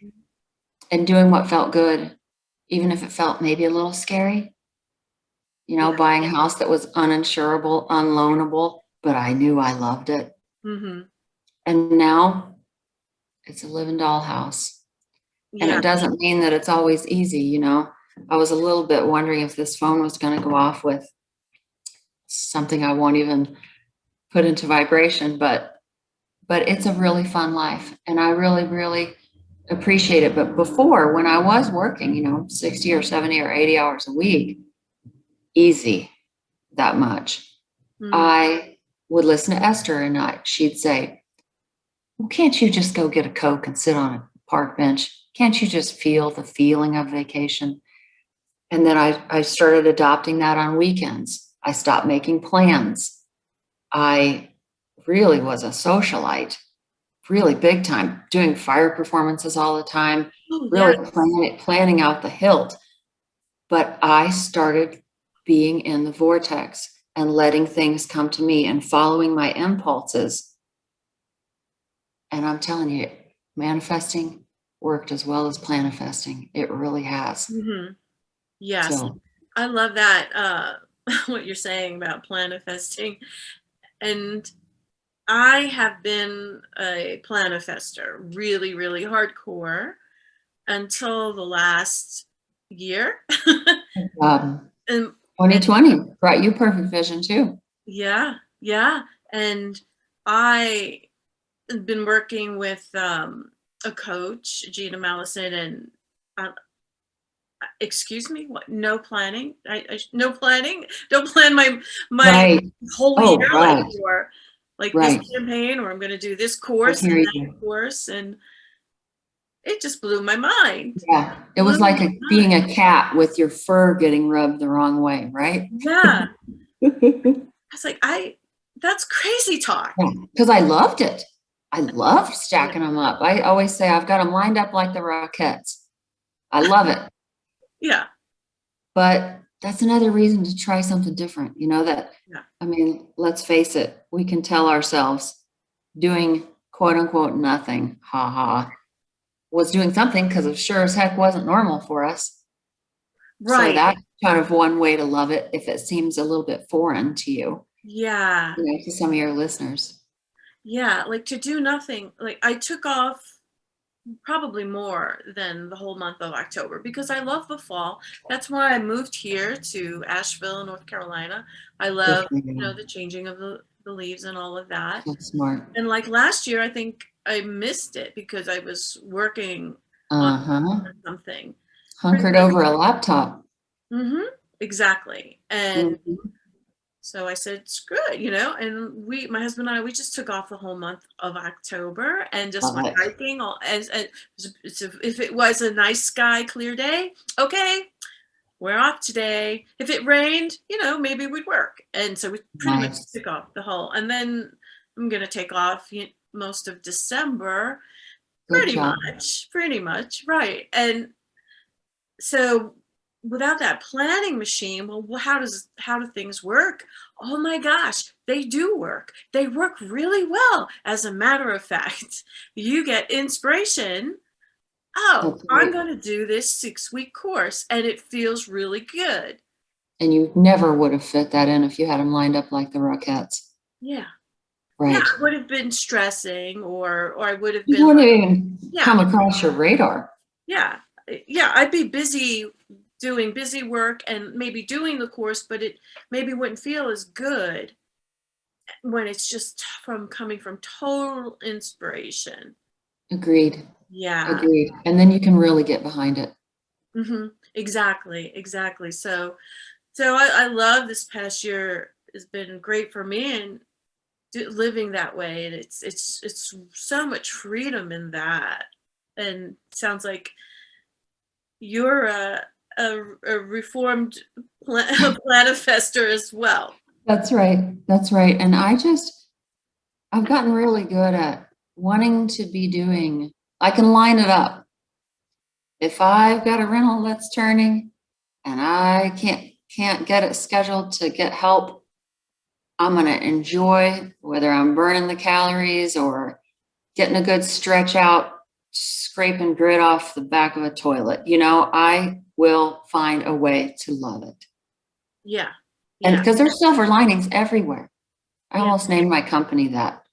and doing what felt good, even if it felt maybe a little scary. Buying a house that was uninsurable, unloanable, but I knew I loved it. And now it's a living dollhouse. And it doesn't mean that it's always easy. I was a little bit wondering if this phone was going to go off with something I won't even put into vibration, but it's a really fun life, and I really, really appreciate it. But before, when I was working, 60 or 70 or 80 hours a week, easy, that much, I would listen to Esther, and she'd say, well, can't you just go get a Coke and sit on a park bench? Can't you just feel the feeling of vacation? And then I started adopting that on weekends. I stopped making plans. I really was a socialite, really big time, doing fire performances all the time, really planning out the hilt. But I started being in the vortex and letting things come to me and following my impulses. And I'm telling you, manifesting worked as well as planifesting. It really has. Mm-hmm. Yes. So I love that, what you're saying about planifesting. And I have been a planifester, really, really hardcore until the last year. um, and 2020 brought you perfect vision too. yeah, yeah. And I have been working with a coach, Gina Mallison, and excuse me, what? No planning. No planning. Don't plan my Right. whole Oh, year right. like this Right. campaign, or I'm going to do this I course and hear that you. course, and it just blew my mind. Yeah. It Blew was like my being mind. a cat with your fur getting rubbed the wrong way, right? Yeah, I was like, that's crazy talk. Yeah, because I loved it. I loved Yeah, stacking them up. I always say I've got them lined up like the Rockettes. I love it. yeah, But that's another reason to try something different. You know, that, yeah. I mean, let's face it, we can tell ourselves doing quote unquote nothing, ha ha, was doing something because it sure as heck wasn't normal for us. So Right. that's kind of one way to love it if it seems a little bit foreign to Yeah, you know, to some of your listeners. yeah. Like to do nothing. Like I took off probably more than the whole month of October because I love the fall. That's why I moved here to Asheville, North Carolina. I Good love, for you. the changing of the leaves and all of that. So smart. And like last year, I think I missed it because I was working on Uh-huh. something pretty Hunkered much. over a laptop. Hmm. Exactly. And Mhm. so I said, screw it, and my husband and I, we just took off the whole month of October and just Love went it. hiking. If it was a nice sky, clear day, okay, we're off today. If it rained, maybe we'd work. And so we pretty much Nice. took off the whole. And then I'm going to take off most of December, Good job. pretty much, right. And so without that planning machine, well, how do things work? Oh my gosh, they do work. They work really well. As a matter of fact, you get inspiration. Oh, That's I'm right. going to do this 6-week course and it feels really good. And you never would have fit that in if you had them lined up like the Rockettes. Yeah. Yeah, Right. I would have been stressing or I would have You been wouldn't like, even yeah, come across your radar. yeah. Yeah, I'd be busy doing busy work and maybe doing the course, but it maybe wouldn't feel as good when it's just coming from total inspiration. Agreed. Yeah. Agreed. And then you can really get behind it. Exactly. Exactly. So I love this past year has been great for me and living that way, and it's so much freedom in that. And sounds like you're a reformed planifester as well. That's right. That's right. And I've gotten really good at wanting to be doing, I can line it up. If I've got a rental that's turning and I can't get it scheduled to get help, I'm going to enjoy whether I'm burning the calories or getting a good stretch out, scraping grit off the back of a toilet. You know, I will find a way to love it. Yeah. And Yeah. because there's silver linings everywhere. I Yeah. almost named my company that.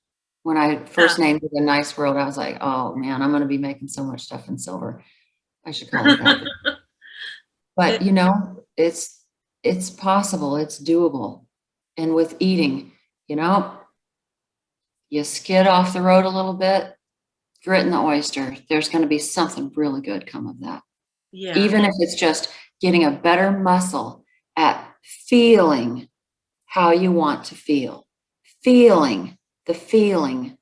When I Yeah. first named it A Nice World, I was like, oh man, I'm going to be making so much stuff in silver. I should call it that. But It- you know, it's possible, it's doable. And with eating, you know, you skid off the road a little bit, grit in the oyster. There's going to be something really good come of that. yeah. Even if it's just getting a better muscle at feeling how you want to feel, feeling the feeling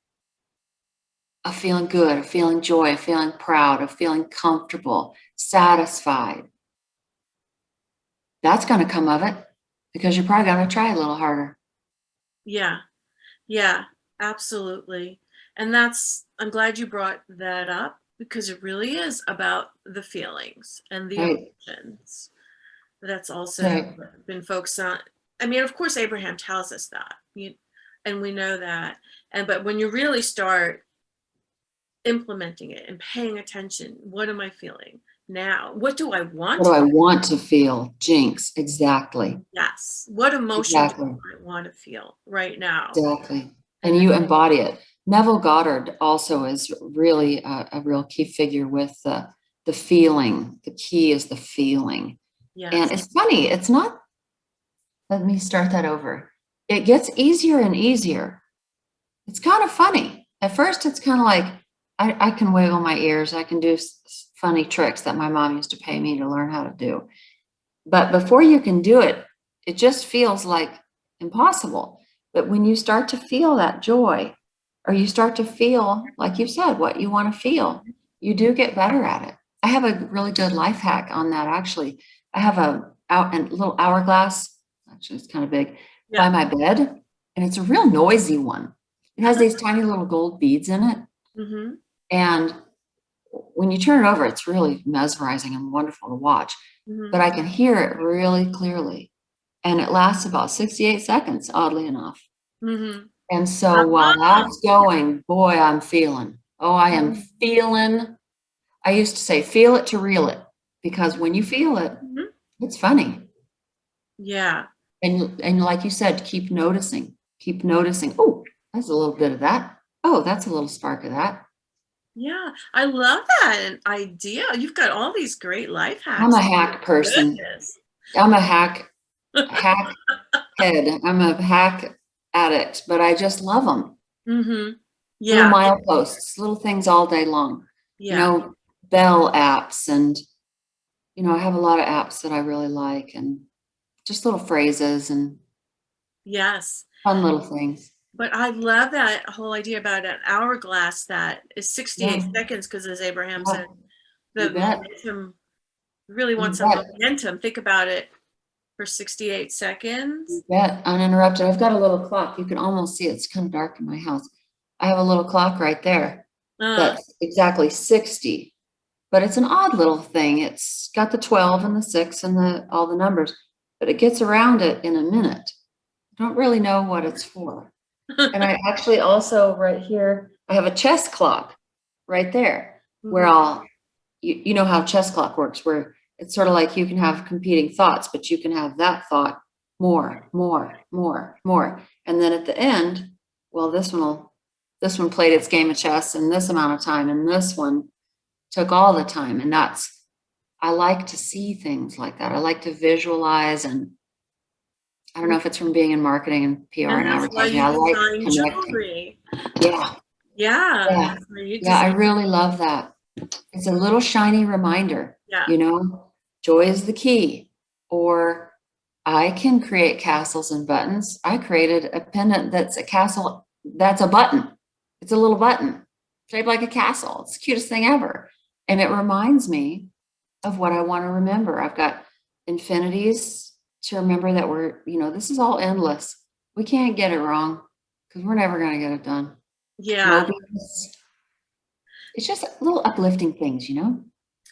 of feeling good, of feeling joy, of feeling proud, of feeling comfortable, satisfied. That's going to come of it because you're probably going to try a little harder. Yeah. Yeah. Absolutely. And I'm glad you brought that up because it really is about the feelings and the Right. emotions. That's also Right. been focused on. I mean, of course, Abraham tells us that, and we know that. But when you really start implementing it and paying attention, what am I feeling now? What do I What want do to I feel? want to feel? Jinx. Exactly. Yes. What emotion do Exactly. I want to feel right now? Exactly. And And you embody it. Neville Goddard also is really a real key figure with the feeling. The key is the feeling. And yes. it's funny. It's not, let me start that over. It gets easier and easier. It's kind of funny. At first, it's kind of like I can wiggle my ears. I can do funny tricks that my mom used to pay me to learn how to do. But before you can do it, it just feels like impossible. But when you start to feel that joy, or you start to feel, like you said, what you want to feel, you do get better at it. I have a really good life hack on that, actually. I have a little hourglass, actually, it's kind of big, by Yeah. my bed, and it's a real noisy one. It has these tiny little gold beads in it. Mm-hmm. And when you turn it over, it's really mesmerizing and wonderful to watch. Mm-hmm. But I can hear it really clearly. And it lasts about 68 seconds, oddly enough. Mm-hmm. And so while that's going, boy, I'm feeling. Oh, I am feeling. I used to say, feel it to reel it. Because when you feel it, Mm-hmm. it's funny. Yeah. And like you said, keep noticing. Keep noticing. Oh, that's a little bit of that. Oh, that's a little spark of that. Yeah. I love that idea. You've got all these great life I'm hacks. a hack person. Goodness. I'm a hack head. I'm a hack addict, but I just love them. Mm-hmm. Little Yeah. mileposts, little things all day long. You Yeah. know, bell apps, and I have a lot of apps that I really like, and just little phrases and Yes. fun little things. But I love that whole idea about an hourglass that is 68 Yeah, seconds, because as Abraham yeah, said, you the bet. momentum really You wants some bet. momentum. Think about it for 68 You seconds. bet. Uninterrupted. I've got a little clock. You can almost see it. It's kind of dark in my house. I have a little clock right there Uh, that's exactly 60. But it's an odd little thing. It's got the 12 and the 6 and all the numbers, but it gets around it in a minute. I don't really know what it's for. And I actually also right here, I have a chess clock right there where mhm. you know how chess clock works, where it's sort of like you can have competing thoughts, but you can have that thought more, more, more, more. And then at the end, well, this one played its game of chess in this amount of time, and this one took all the time. And I like to see things like that. I like to visualize, and I don't know if it's from being in marketing and PR And and that's why advertising. you I like design connecting. jewelry. Yeah, Yeah, yeah, that's why you yeah. I design. really love that. It's a little shiny reminder, Yeah. joy is the key. Or I can create castles and buttons. I created a pendant that's a castle, that's a button. It's a little button shaped like a castle. It's the cutest thing ever. And it reminds me of what I want to remember. I've got infinities to remember that this is all endless. We can't get it wrong because we're never going to get it done. Yeah. Mobius. It's just little uplifting things.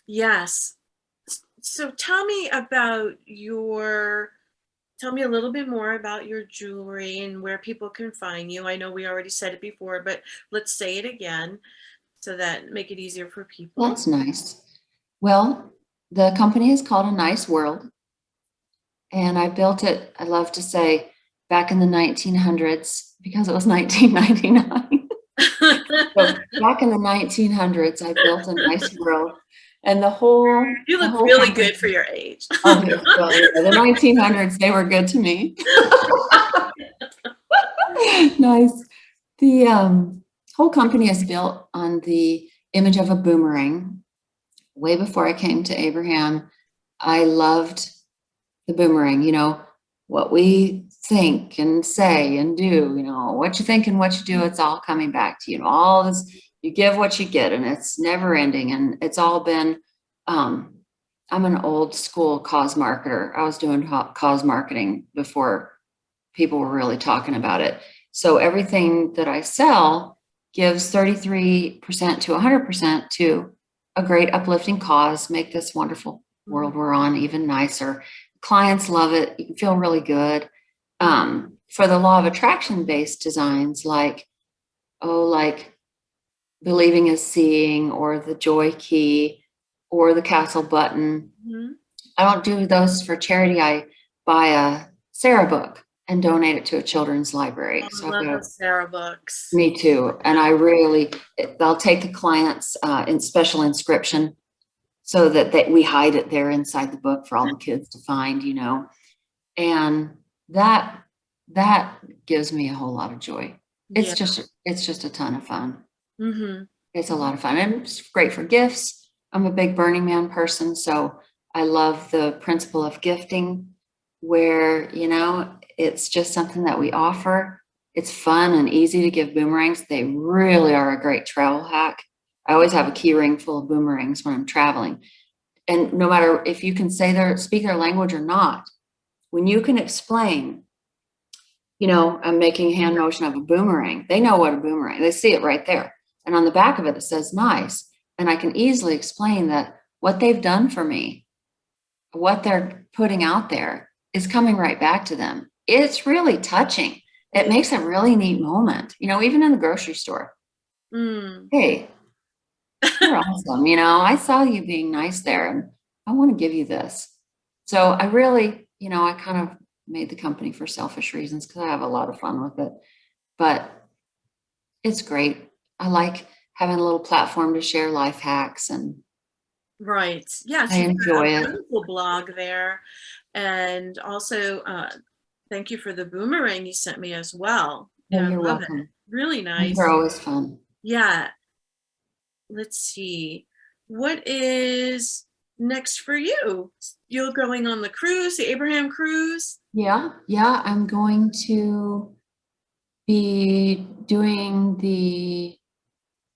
Yes. So tell me a little bit more about your jewelry and where people can find you. I know we already said it before, but let's say it again so that make it easier for people. That's nice. Well, the company is called A Nice World, and I built it, I love to say, back in the 1900s because it was 1999. So back in the 1900s, I built A Nice World, and the whole You the look whole really company. good for your age. Oh, well, yeah, the 1900s, they were good to me. Nice. The whole company is built on the image of a boomerang. Way before I came to Abraham, I loved the boomerang, what we think and say and do, what you think and what you do, it's all coming back to you. All this, you give what you get, and it's never ending. And it's all been, I'm an old school cause marketer. I was doing cause marketing before people were really talking about it. So everything that I sell gives 33% to 100% to a great uplifting cause, make this wonderful world we're on even nicer. clients love it. You can feel really good. For the law of attraction based designs, like believing is seeing, or the joy key, or the castle button. Mm-hmm. I don't do those for charity. I buy a Sarah book and donate it to a children's library. I So love those Sarah books. me too. And they'll take the client's in special inscription so that we hide it there inside the book for all the kids to find, and that gives me a whole lot of joy. It's just a ton of fun. Mm-hmm. It's a lot of fun, and it's great for gifts. I'm a big Burning Man person, so I love the principle of gifting, where, it's just something that we offer. It's fun and easy to give boomerangs. They really are a great travel hack. I always have a key ring full of boomerangs when I'm traveling. And no matter if you can speak their language or not, when you can explain, I'm making a hand motion of a boomerang, they know what a boomerang, they see it right there. And on the back of it, it says nice. And I can easily explain that what they've done for me, what they're putting out there, is coming right back to them. It's really touching. It makes a really neat moment, even in the grocery store. Hey, you're awesome. I saw you being nice there, and I want to give you this. So I really, I kind of made the company for selfish reasons because I have a lot of fun with it. But it's great. I like having a little platform to share life hacks, and right. Yes, I enjoy it. Wonderful blog there. And also, thank you for the boomerang you sent me as well. Yeah, you're welcome. It. Really nice. They're always fun. Yeah. Let's see. What is next for you? You're going on the cruise, the Abraham cruise? Yeah. I'm going to be doing the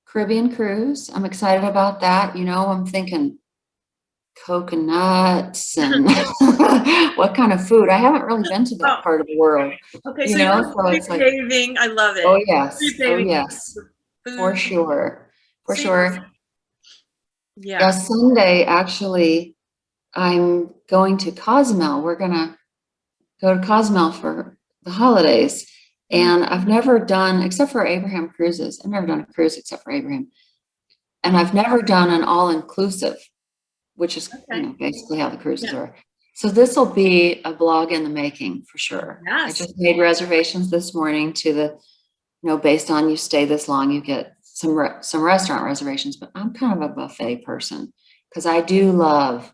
Caribbean cruise. I'm excited about that. I'm thinking coconuts and what kind of food. I haven't really been to that part of the world. Okay, so it's like pre-paving. I love it. Oh yes, for sure. Yeah, Sunday actually I'm going to Cozumel. We're gonna go to Cozumel for the holidays. And I've never done, except for Abraham cruises, I've never done a cruise except for Abraham. And I've never done an all-inclusive, which is basically how the cruises are. So this will be a blog in the making for sure. Yes. I just made reservations this morning to based on you stay this long, you get some restaurant reservations, but I'm kind of a buffet person because I do love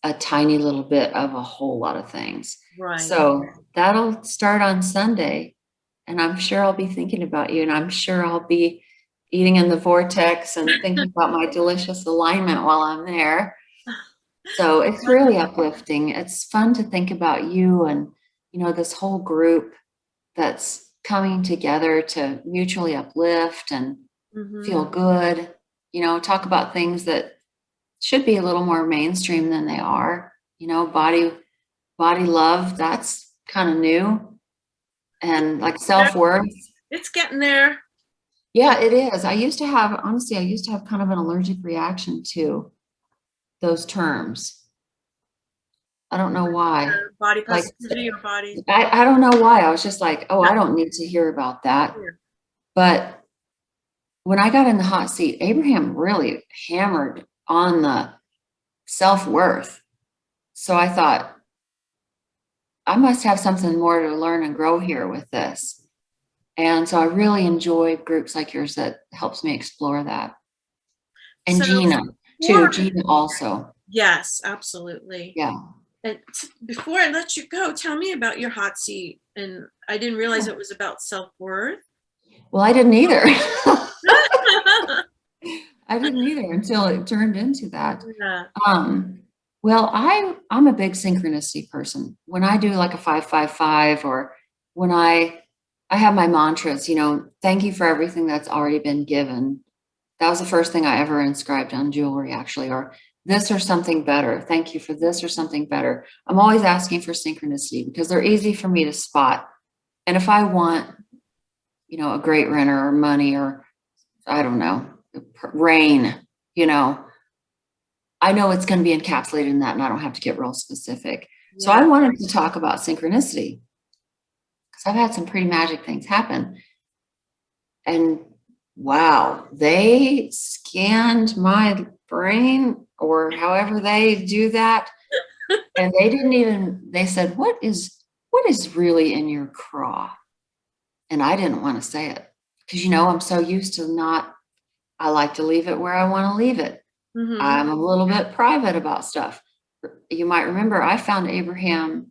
a tiny little bit of a whole lot of things. Right. So that'll start on Sunday, and I'm sure I'll be thinking about you, and I'm sure I'll be eating in the Vortex and thinking about my delicious alignment while I'm there. So it's really uplifting. It's fun to think about you and, this whole group that's coming together to mutually uplift and feel good, talk about things that should be a little more mainstream than they are. Body love, that's kind of new. And like self-worth. It's getting there. Yeah, it is. I used to have kind of an allergic reaction to those terms. I don't know why. Body positivity or body. I don't know why. I was just like, I don't need to hear about that. Yeah. But when I got in the hot seat, Abraham really hammered on the self-worth. So I thought, I must have something more to learn and grow here with this. And so I really enjoy groups like yours that helps me explore that. And Gina too. Gina also. Yes, absolutely. Yeah. And before I let you go, tell me about your hot seat. And I didn't realize it was about self-worth. Well, I didn't either. I didn't either until it turned into that. Yeah. Well, I'm a big synchronicity person. When I do like a 5-5-5, or when I have my mantras, thank you for everything that's already been given. That was the first thing I ever inscribed on jewelry, actually, or this or something better. Thank you for this or something better. I'm always asking for synchronicity because they're easy for me to spot. And if I want, a great renter or money or, I don't know, rain, I know it's going to be encapsulated in that, and I don't have to get real specific. So I wanted to talk about synchronicity because I've had some pretty magic things happen. And wow, they scanned my brain or however they do that. And they said, what is really in your craw? And I didn't want to say it because, I'm so used to I like to leave it where I want to leave it. Mm-hmm. I'm a little bit private about stuff. You might remember I found Abraham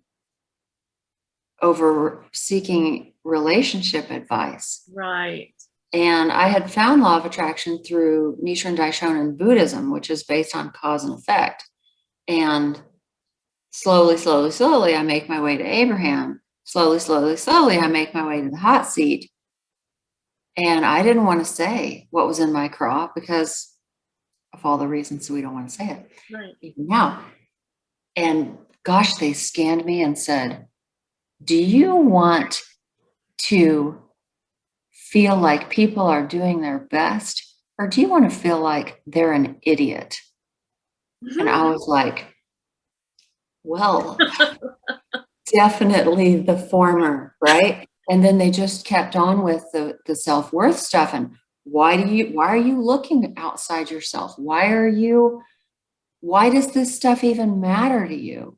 over seeking relationship advice. Right. And I had found law of attraction through Nichiren Daishonin Buddhism, which is based on cause and effect. And slowly, I make my way to Abraham. Slowly, I make my way to the hot seat. And I didn't want to say what was in my craw because of all the reasons we don't want to say it. Right. Even now. And gosh, they scanned me and said, do you want to feel like people are doing their best? Or do you want to feel like they're an idiot? Mm-hmm. And I was like, well, definitely the former, right? And then they just kept on with the self-worth stuff. And why are you looking outside yourself? Why does this stuff even matter to you?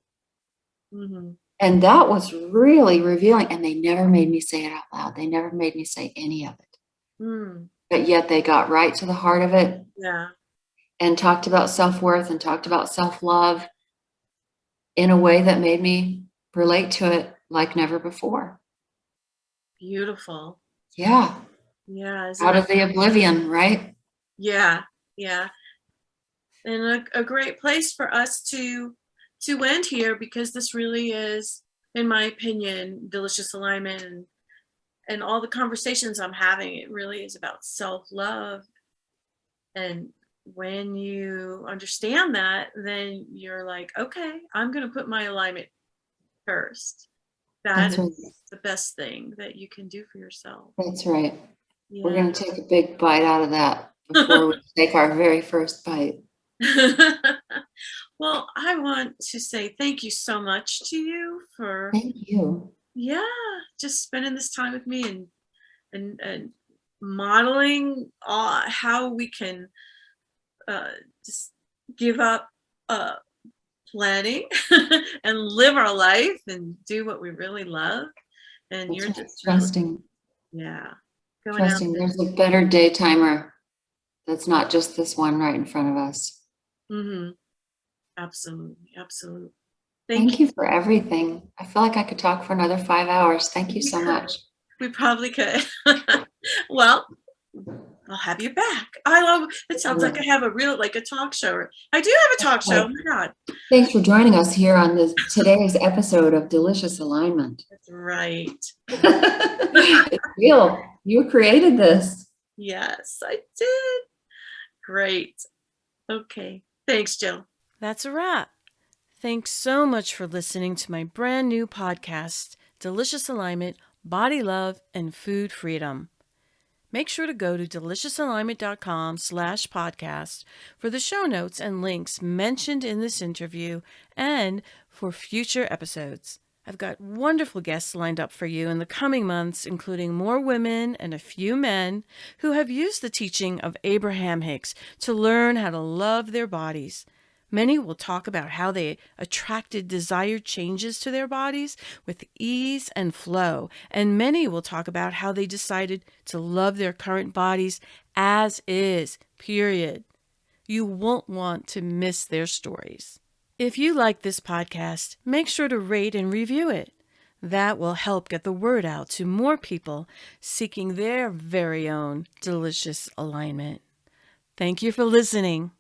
Mm-hmm. And that was really revealing. And they never made me say it out loud. They never made me say any of it. Mm. But yet they got right to the heart of it. Yeah. And talked about self-worth and talked about self-love in a way that made me relate to it like never before. Beautiful. Yeah. Yeah. Out of the oblivion, right? Yeah. Yeah. And a great place for us to end here, because this really is, in my opinion, delicious alignment, and all the conversations I'm having, it really is about self-love. And when you understand that, then you're like, okay, I'm going to put my alignment first. That's right. the best thing that you can do for yourself. That's right. Yeah. We're going to take a big bite out of that before we take our very first bite. Well, I want to say thank you so much to you for Thank you. Yeah, just spending this time with me and modeling how we can just give up planning and live our life and do what we really love. And That's you're right. just Trusting. Yeah, going Trusting out there. there's a better day timer that's not just this one right in front of us. Mm-hmm. Absolutely. Thank you for everything. I feel like I could talk for another 5 hours. Thank you so much. We probably could. Well, I'll have you back. I love it. Sounds like I have a talk show. I do have a talk show. Oh my God. Thanks for joining us here on today's episode of Delicious Alignment. That's right. It's real. You created this. Yes, I did. Great. Okay. Thanks, Jill. That's a wrap. Thanks so much for listening to my brand new podcast, Delicious Alignment, Body Love, and Food Freedom. Make sure to go to deliciousalignment.com/podcast for the show notes and links mentioned in this interview and for future episodes. I've got wonderful guests lined up for you in the coming months, including more women and a few men who have used the teaching of Abraham Hicks to learn how to love their bodies. Many will talk about how they attracted desired changes to their bodies with ease and flow, and many will talk about how they decided to love their current bodies as is, period. You won't want to miss their stories. If you like this podcast, make sure to rate and review it. That will help get the word out to more people seeking their very own delicious alignment. Thank you for listening.